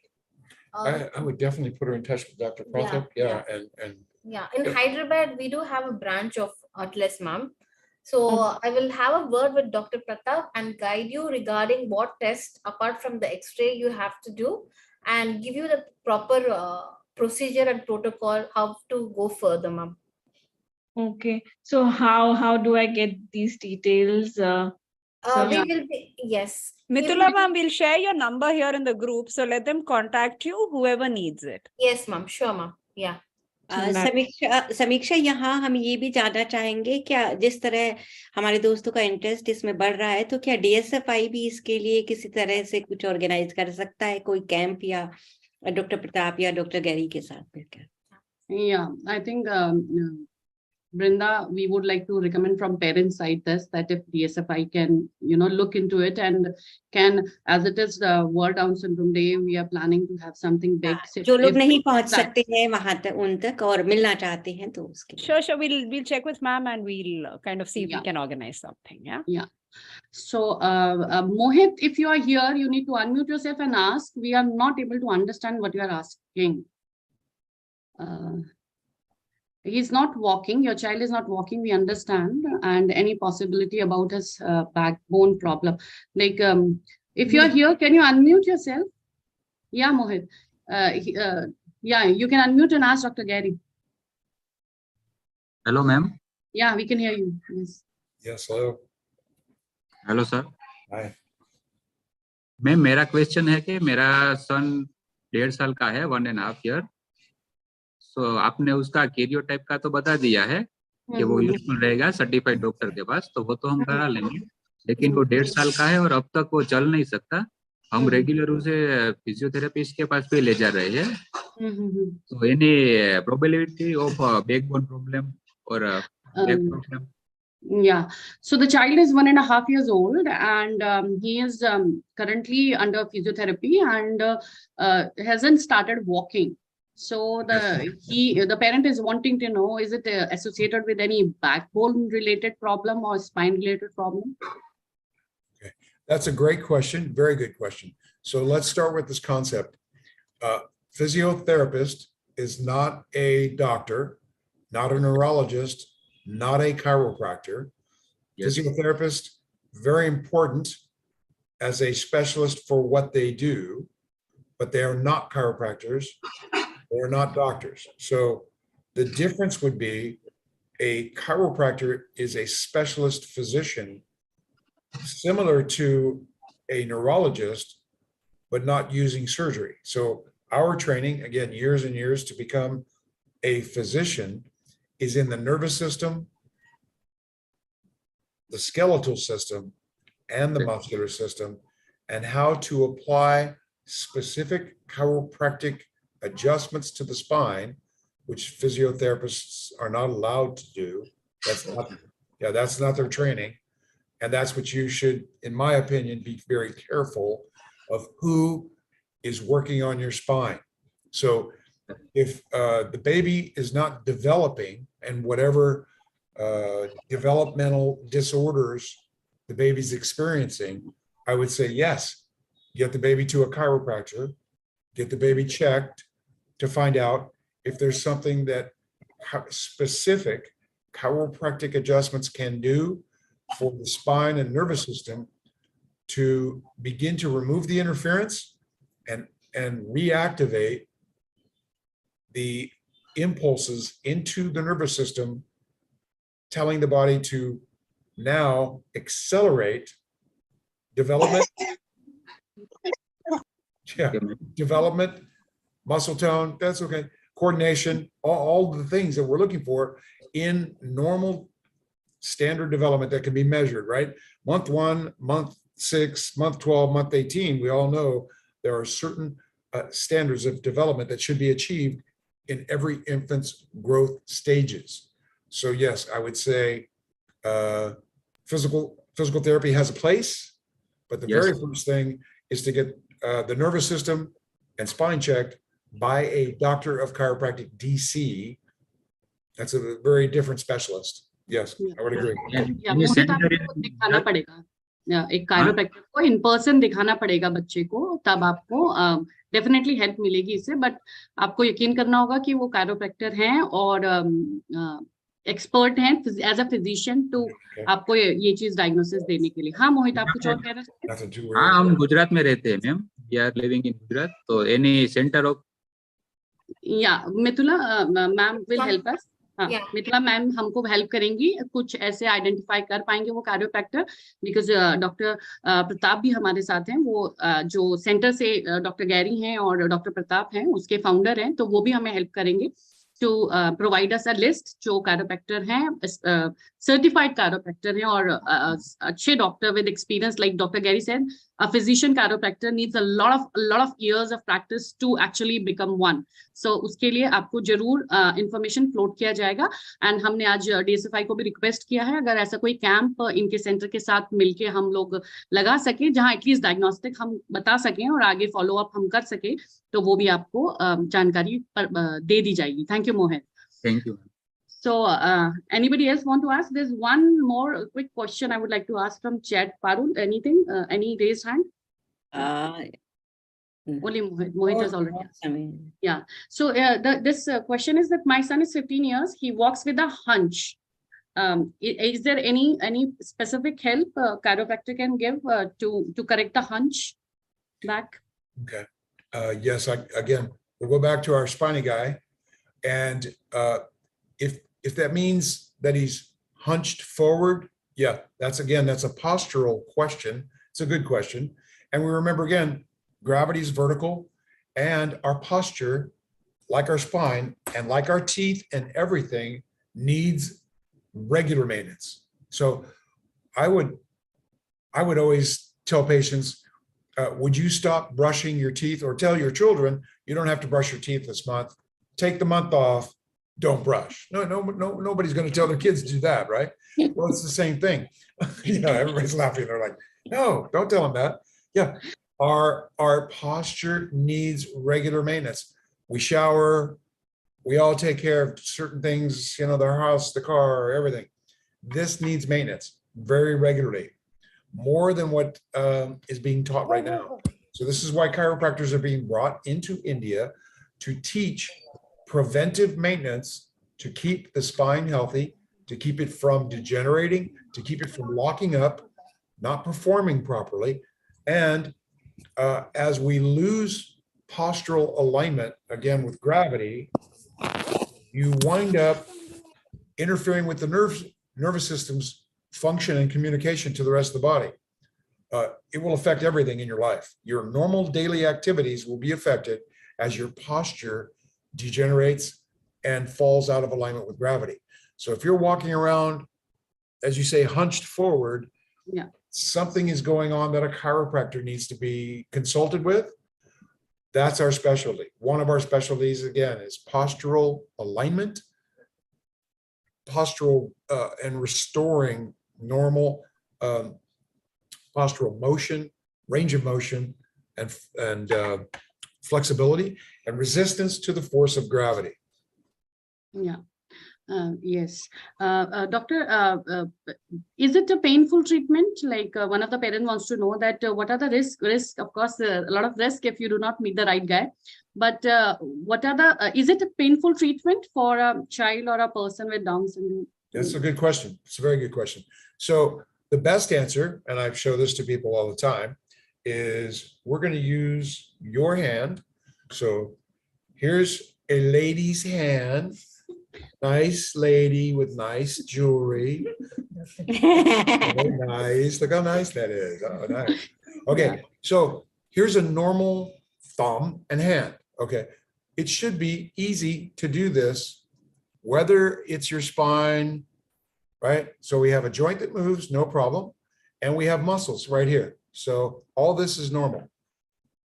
I would definitely put her in touch with Dr. Pratap. Yeah, and Yeah, in Yep. Hyderabad, we do have a branch of Atlas, ma'am. So Okay. I will have a word with Dr. Pratap and guide you regarding what test, apart from the X-ray, you have to do, and give you the proper procedure and protocol how to go further, ma'am. Okay. So how do I get these details? So We will be, yes. Mithula ma'am, we'll share your number here in the group. So let them contact you, whoever needs it. Yes, ma'am. Sure, ma'am. Yeah. समीक्षा यहाँ हम ये भी जानना चाहेंगे क्या जिस तरह हमारे दोस्तों का इंटरेस्ट इसमें बढ़ रहा है तो क्या DSFI भी इसके लिए किसी तरह से कुछ ऑर्गेनाइज कर सकता है कोई कैंप या डॉक्टर प्रताप या डॉक्टर गैरी के साथ मिलकर? Yeah, I think Brinda, we would like to recommend from parent side this, that if DSFI can, look into it and can, as it is the World Down Syndrome Day, we are planning to have something big. जो लोग नहीं पहुंच सकते हैं वहां तक उन तक और मिलना चाहते हैं तो उसके Sure, we'll check with ma'am and we'll kind of see if we can organize something. Yeah. So Mohit, if you are here, you need to unmute yourself and ask. We are not able to understand what you are asking. He's not walking, your child is not walking, we understand, and any possibility about his backbone problem. Like, if you're here, can you unmute yourself? Yeah, Mohit. Yeah, you can unmute and ask Dr. Gary. Hello, ma'am. Yeah, we can hear you. Yes. Yes, hello. Hello, sir. Hi. Ma'am मेरा question है कि मेरा सन 1.5 साल का है, 1.5 year. तो आपने उसका कैरियोटाइप का तो बता दिया है कि वो यूजफुल रहेगा सर्टिफाइड डॉक्टर के पास, तो वो तो हम करा लेंगे, लेकिन वो 1.5 साल का है और अब तक वो चल नहीं सकता. हम रेगुलर उसे फिजियोथेरेपिस्ट के पास भी ले जा रहे हैं. तो any probability of backbone problem और back problem? Yeah, so the child is 1.5 years old and he is currently under physiotherapy and hasn't started walking. So the parent is wanting to know, is it associated with any backbone related problem or spine related problem? Okay, that's a great question. Very good question. So let's start with this concept. Physiotherapist is not a doctor, not a neurologist, not a chiropractor. Yes. Physiotherapist, very important as a specialist for what they do, but they are not chiropractors. They're not doctors. So the difference would be a chiropractor is a specialist physician similar to a neurologist, but not using surgery. So our training, again, years and years to become a physician is in the nervous system, the skeletal system, and the muscular system, and how to apply specific chiropractic adjustments to the spine, which physiotherapists are not allowed to do. That's not their training. And that's what you should, in my opinion, be very careful of who is working on your spine. So if the baby is not developing and whatever developmental disorders the baby's experiencing, I would say, yes, get the baby to a chiropractor, get the baby checked to find out if there's something that specific chiropractic adjustments can do for the spine and nervous system to begin to remove the interference and reactivate the impulses into the nervous system, telling the body to now accelerate development. Development, muscle tone, that's okay, coordination, all the things that we're looking for in normal standard development that can be measured, right? Month 1, month 6, month 12, month 18, we all know there are certain standards of development that should be achieved in every infant's growth stages. So yes, I would say Physical therapy has a place, but the Yes. very first thing is to get the nervous system and spine checked by a doctor of chiropractic DC. That's a very different specialist. Yes, I would agree. And या any मोहित center आपको in दिखाना Gujarat? पड़ेगा एक chiropractor को in person दिखाना पड़ेगा बच्चे को, तब आपको डेफिनेटली हेल्प मिलेगी इससे। बट आपको यकीन करना होगा कि वो कायरोप्रैक्टर हैं और एक्सपर्ट हैं एज अ फिजिशियन टू आपको ये चीज डायग्नोसिस देने के लिए। हाँ मोहित, आप कुछ और कह रहे थे? Nothing too हाँ, weird. हम गुजरात में रहते हैं ma'am, we are living in Gujarat, तो एनी सेंटर ऑफ या Mithila ma'am will help us. हाँ, Yeah. मिथिला मैम हमको हेल्प करेंगी, कुछ ऐसे आइडेंटिफाई कर पाएंगे वो कायरोप्रैक्टर, बिकॉज डॉक्टर प्रताप भी हमारे साथ हैं, वो जो सेंटर से डॉक्टर गैरी हैं और डॉक्टर प्रताप हैं उसके फाउंडर हैं, तो वो भी हमें हेल्प करेंगे to provide us a list जो कायरोप्रैक्टर हैं, सर्टिफाइड कायरोप्रैक्टर हैं और अच्छे doctor with experience. Like doctor Gary said, a physician chiropractor needs a lot of years of practice to actually become one. So उसके लिए आपको जरूर इंफॉर्मेशन फ्लोट किया जाएगा। एंड हमने आज DSFI को भी रिक्वेस्ट किया है, अगर ऐसा कोई कैंप इनके सेंटर के साथ मिलके हम लोग लगा सके जहां एटलीस्ट डायग्नोस्टिक हम बता सकें और आगे फॉलो अप हम कर सके, तो वो भी आपको जानकारी दे दी जाएगी। Thank you Mohit. Thank you. So anybody else want to ask? There's one more quick question I would like to ask from chat. Parul, anything? Any raised hand? Only Mohit. Mohit has already asked. Yeah. So this question is that my son is 15 years. He walks with a hunch. Is there any specific help chiropractor can give to correct the hunch back? Okay. Yes. Again, we'll go back to our spiny guy, and if that means that he's hunched forward, yeah, that's a postural question. It's a good question. And we remember again, gravity is vertical, and our posture, like our spine and like our teeth and everything, needs regular maintenance. So I would always tell patients, would you stop brushing your teeth, or tell your children, you don't have to brush your teeth this month. Take the month off. Don't brush. No, nobody's going to tell their kids to do that, right? Well, it's the same thing. Everybody's laughing. They're like, no, don't tell them that. Yeah. Our posture needs regular maintenance. We shower. We all take care of certain things, their house, the car, everything. This needs maintenance very regularly, more than what is being taught right now. So this is why chiropractors are being brought into India to teach preventive maintenance, to keep the spine healthy, to keep it from degenerating, to keep it from locking up, not performing properly. And as we lose postural alignment, again with gravity, you wind up interfering with the nervous system's function and communication to the rest of the body. It will affect everything in your life. Your normal daily activities will be affected as your posture degenerates and falls out of alignment with gravity. So if you're walking around, as you say, hunched forward, yeah, something is going on that a chiropractor needs to be consulted with. That's our specialty. One of our specialties, again, is postural alignment, postural and restoring normal postural motion, range of motion, and flexibility and resistance to the force of gravity. Yeah. Yes. Doctor, is it a painful treatment? Like one of the parents wants to know that what are the risks? Of course, a lot of risk if you do not meet the right guy. But what are the, is it a painful treatment for a child or a person with Down syndrome? That's a good question. It's a very good question. So the best answer, and I show this to people all the time, is we're going to use your hand. So here's a lady's hand, nice lady with nice jewelry. Very nice. Look how nice that is. Oh, nice. Okay, so here's a normal thumb and hand. Okay, it should be easy to do this, whether it's your spine, right? So we have a joint that moves, no problem. And we have muscles right here. So all this is normal.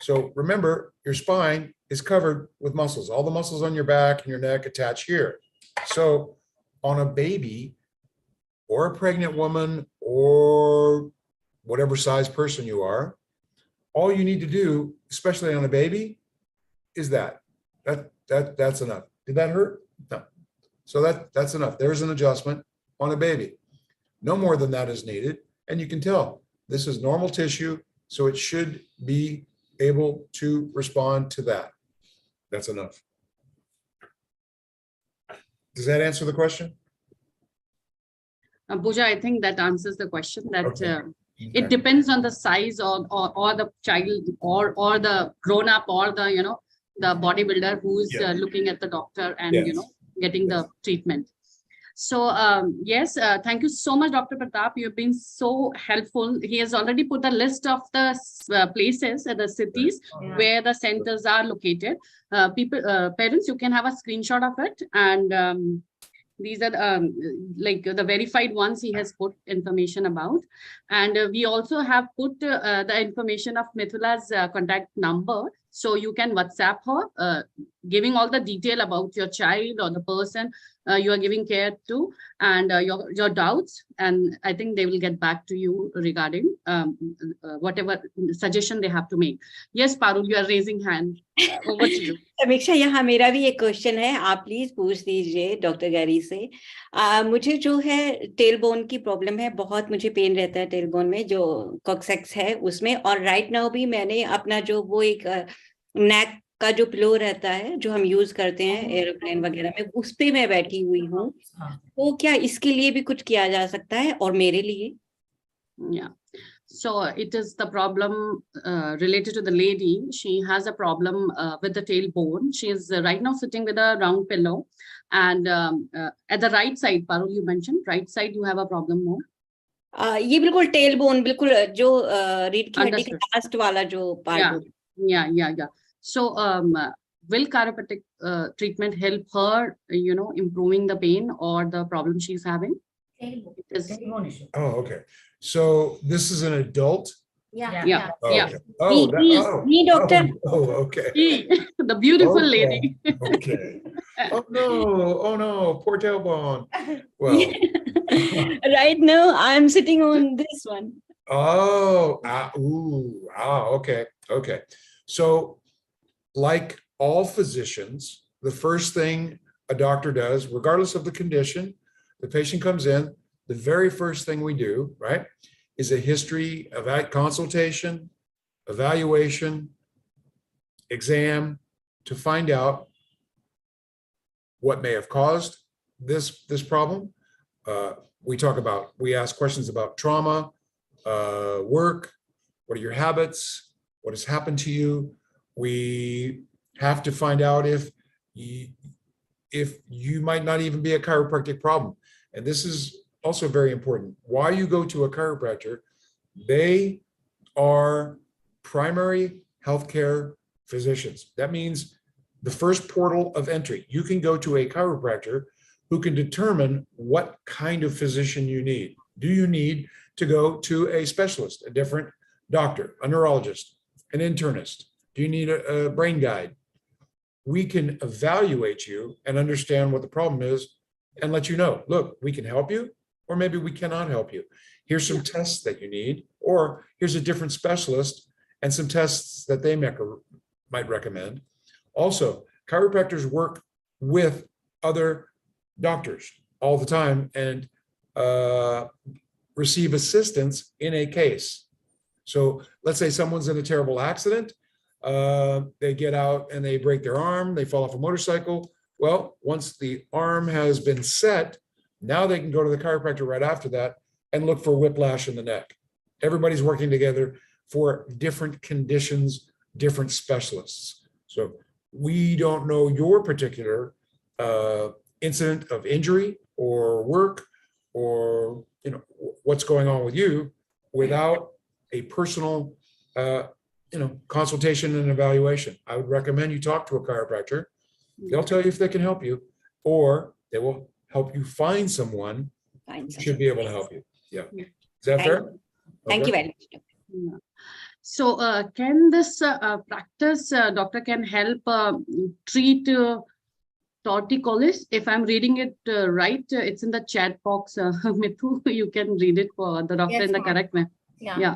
So remember, your spine is covered with muscles. All the muscles on your back and your neck attach here. So on a baby or a pregnant woman or whatever size person you are, all you need to do, especially on a baby, is that's enough. Did that hurt? No. So that's enough. There's an adjustment on a baby. No more than that is needed. And you can tell this is normal tissue, so it should be able to respond to that. That's enough. Does that answer the question? Pooja, I think that answers the question that Okay. it depends on the size or the child or the grown up or the the bodybuilder who's Yeah. looking at the doctor and Yes. getting the treatment. So yes, thank you so much, Dr. Pratap. You've been so helpful. He has already put the list of the places and the cities where the centers are located. Parents, you can have a screenshot of it, and these are like the verified ones he has put information about. And we also have put the information of Mithula's contact number. So you can WhatsApp her, giving all the detail about your child or the person you are giving care to, and your doubts. And I think they will get back to you regarding whatever suggestion they have to make. Yes, Parul, you are raising hand. Over to you. समीक्षा, यहाँ मेरा भी एक question है, आप please पूछ दीजिए doctor Gary से। मुझे जो है टेल बोन की प्रॉब्लम है, बहुत मुझे पेन रहता है टेल बोन में, जो कॉक्सेक्स है उसमें, और राइट नाउ भी मैंने अपना जो वो एक नेक का जो पिलो रहता है जो हम यूज करते हैं एरोप्लेन वगैरह में, उस पे मैं बैठी हुई हूँ। तो क्या इसके लिए भी कुछ किया जा सकता है और मेरे लिए? Yeah. So it is the problem related to the lady. She has a problem with the tailbone. She is right now sitting with a round pillow, and at the right side, Parul, you mentioned right side you have a problem more. ये बिल्कुल tail bone, बिल्कुल जो रीढ़ की हड्डी का last वाला जो part. Yeah. So will chiropractic treatment help her, improving the pain or the problem she's having? Oh, okay. So this is an adult? Yeah. Okay. Oh, me, doctor. Oh, okay. The beautiful lady. Okay. Oh no, poor tailbone. Well. Right now I'm sitting on this one. Okay. So like all physicians, the first thing a doctor does, regardless of the condition, the patient comes in, the very first thing we do, right, is a history, consultation, evaluation, exam, to find out what may have caused this problem. We ask questions about trauma, work, what are your habits, what has happened to you. We have to find out if you might not even be a chiropractic problem. And this is also very important. Why you go to a chiropractor, they are primary healthcare physicians. That means the first portal of entry. You can go to a chiropractor who can determine what kind of physician you need. Do you need to go to a specialist, a different doctor, a neurologist, an internist? Do you need a brain guide? We can evaluate you and understand what the problem is and let you know, look, we can help you, or maybe we cannot help you. Here's some tests that you need, or here's a different specialist and some tests that they might recommend. Also, chiropractors work with other doctors all the time and receive assistance in a case. So let's say someone's in a terrible accident, they get out and they break their arm, they fall off a motorcycle. Well, once the arm has been set, now they can go to the chiropractor right after that and look for whiplash in the neck. Everybody's working together for different conditions, different specialists. So we don't know your particular incident of injury or work or what's going on with you without a personal consultation and evaluation. I would recommend you talk to a chiropractor. They'll tell you if they can help you, or they will help you find someone who should be able to help you. Yeah. Is that fair? Thank you very much. So can this practice, doctor, can help treat torticollis. If I'm reading it right, it's in the chat box. Mithu, you can read it for the doctor Yes, in the ma'am. correct way. Yeah.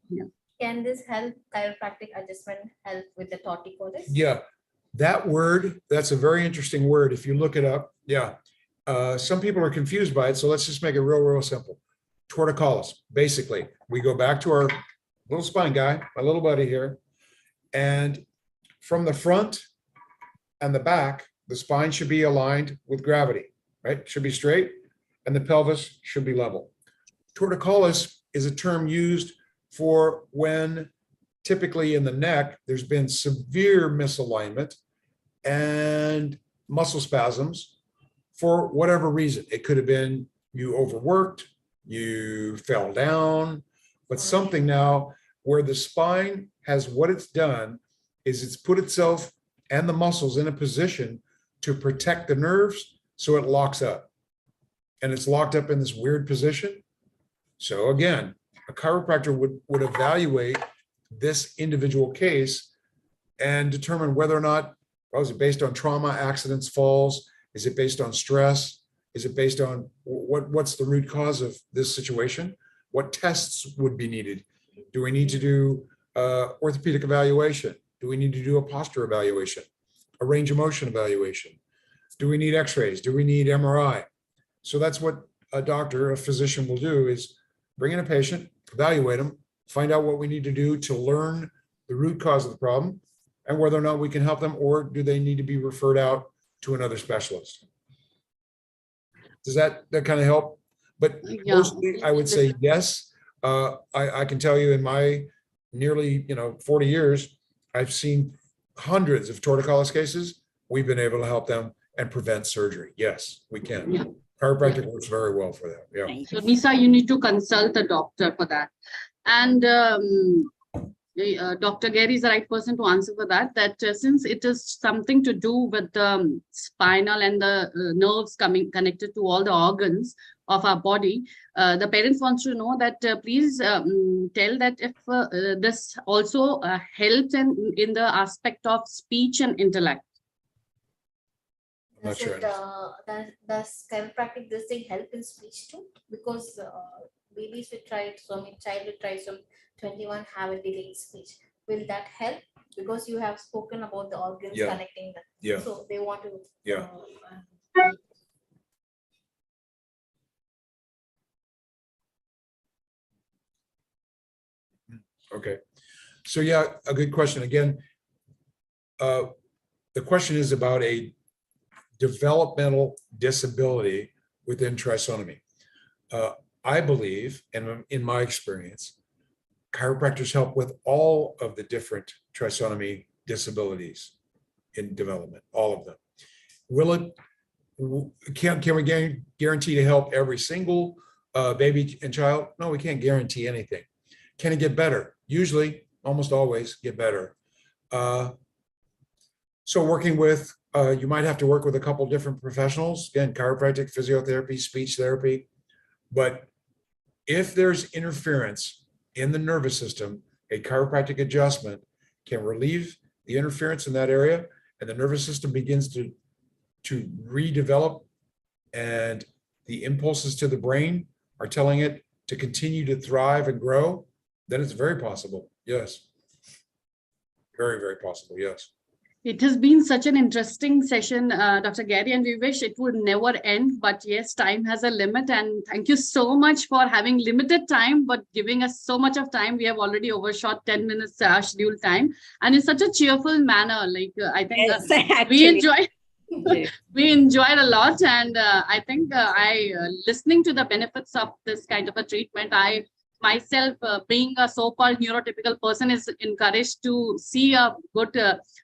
Yeah. Can this help chiropractic adjustment help with the torticollis? Yeah, that word, that's a very interesting word. If you look it up, yeah. Some people are confused by it, so let's just make it real simple. Torticollis, basically, we go back to our little spine guy, my little buddy here, and from the front and the back, the spine should be aligned with gravity, right? Should be straight, and the pelvis should be level. Torticollis is a term used for when typically in the neck, there's been severe misalignment and muscle spasms for whatever reason. It could have been you overworked, you fell down, but something now where the spine has what it's done is it's put itself and the muscles in a position to protect the nerves so it locks up. And it's locked up in this weird position. So again, a chiropractor would evaluate this individual case and determine whether or not, well, is it based on trauma, accidents, falls? Is it based on stress? Is it based on what's the root cause of this situation? What tests would be needed? Do we need to do orthopedic evaluation? Do we need to do a posture evaluation? A range of motion evaluation? Do we need x-rays? Do we need MRI? So that's what a doctor, a physician will do is bring in a patient, evaluate them, find out what we need to do to learn the root cause of the problem and whether or not we can help them, or do they need to be referred out to another specialist? Does that kind of help? But mostly I would say yes. I can tell you in my nearly 40 years, I've seen hundreds of torticollis cases. We've been able to help them and prevent surgery. Yes, we can. Yeah. Chiropractic works very well for that. Yeah. So Nisa, you need to consult a doctor for that. And Dr. Gary is the right person to answer for that, since it is something to do with the spinal and the nerves connected to all the organs of our body, the parents wants to know that please tell that if this also helps in the aspect of speech and intellect. Not sure. Does chiropractic this thing help in speech too? Because babies will try it, so many child will try some 21 have a delayed speech. Will that help? Because you have spoken about the organs connecting them. Yeah. So they want to. Yeah. Okay. So yeah, a good question. Again, the question is about a developmental disability within trisomy. I believe, and in my experience, chiropractors help with all of the different trisomy disabilities in development, all of them. Will it, can we guarantee to help every single baby and child? No, we can't guarantee anything. Can it get better? Usually, almost always get better. So working with, you might have to work with a couple different professionals, again, chiropractic, physiotherapy, speech therapy. But if there's interference in the nervous system, a chiropractic adjustment can relieve the interference in that area, and the nervous system begins to redevelop, and the impulses to the brain are telling it to continue to thrive and grow, then it's very possible. Yes. Very, very possible. Yes. It has been such an interesting session, Dr. Gary, and we wish it would never end. But yes, time has a limit. And thank you so much for having limited time, but giving us so much of time. We have already overshot 10 minutes scheduled time. And in such a cheerful manner, like I think we enjoy. We enjoyed a lot. And I think listening to the benefits of this kind of a treatment, I myself, being a so-called neurotypical person, is encouraged to see a good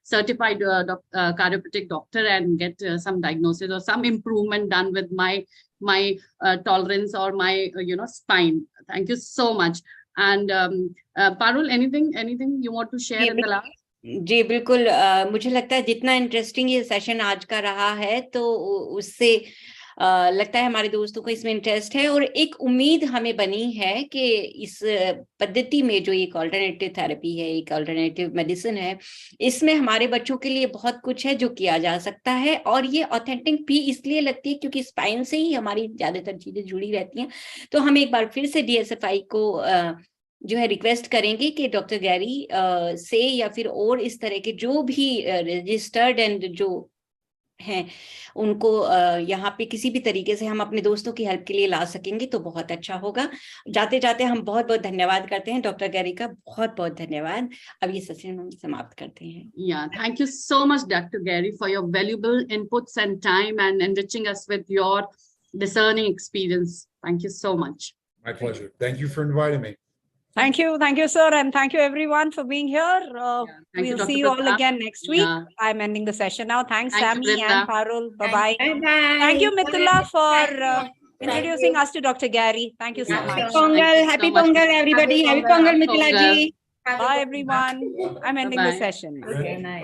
certified chiropractic doctor and get some diagnosis or some improvement done with my tolerance or my spine. Thank you so much. And Parul, anything you want to share in the last? जी बिल्कुल, मुझे लगता है जितना interesting ये session आज का रहा है, तो उससे लगता है हमारे दोस्तों को इसमें इंटरेस्ट है और एक उम्मीद हमें बनी है कि इस पद्धति में जो एक ऑल्टरनेटिव थेरेपी है, एक ऑल्टरनेटिव मेडिसिन है, इसमें हमारे बच्चों के लिए बहुत कुछ है जो किया जा सकता है। और ये ऑथेंटिक भी इसलिए लगती है क्योंकि स्पाइन से ही हमारी ज्यादातर चीजें जुड़ी रहती हैं। तो हम एक बार फिर से DSFI को जो है रिक्वेस्ट करेंगे कि डॉक्टर गैरी से या फिर और इस तरह के जो भी रजिस्टर्ड एंड जो हैं उनको यहाँ पे किसी भी तरीके से हम अपने दोस्तों की हेल्प के लिए ला सकेंगे तो बहुत अच्छा होगा। जाते जाते हम बहुत बहुत धन्यवाद करते हैं डॉक्टर गैरी का, बहुत बहुत धन्यवाद। अब ये सेशन हम समाप्त करते हैं। Yeah, thank you so much, Dr. Gary, for your valuable inputs and time and enriching us with your discerning experience. Thank you so much. My pleasure. Thank you for inviting me. Thank you, sir, and thank you everyone for being here. We'll see you all again next week. I'm ending the session now. Thanks, Sammy and Parul. Bye-bye. Bye-bye. Thank you, Mithila, for introducing us to Dr. Gary. Thank you so much. Happy Pongal, everybody. Happy Pongal, Mithila ji. Bye, everyone. I'm ending the session. Okay, nice.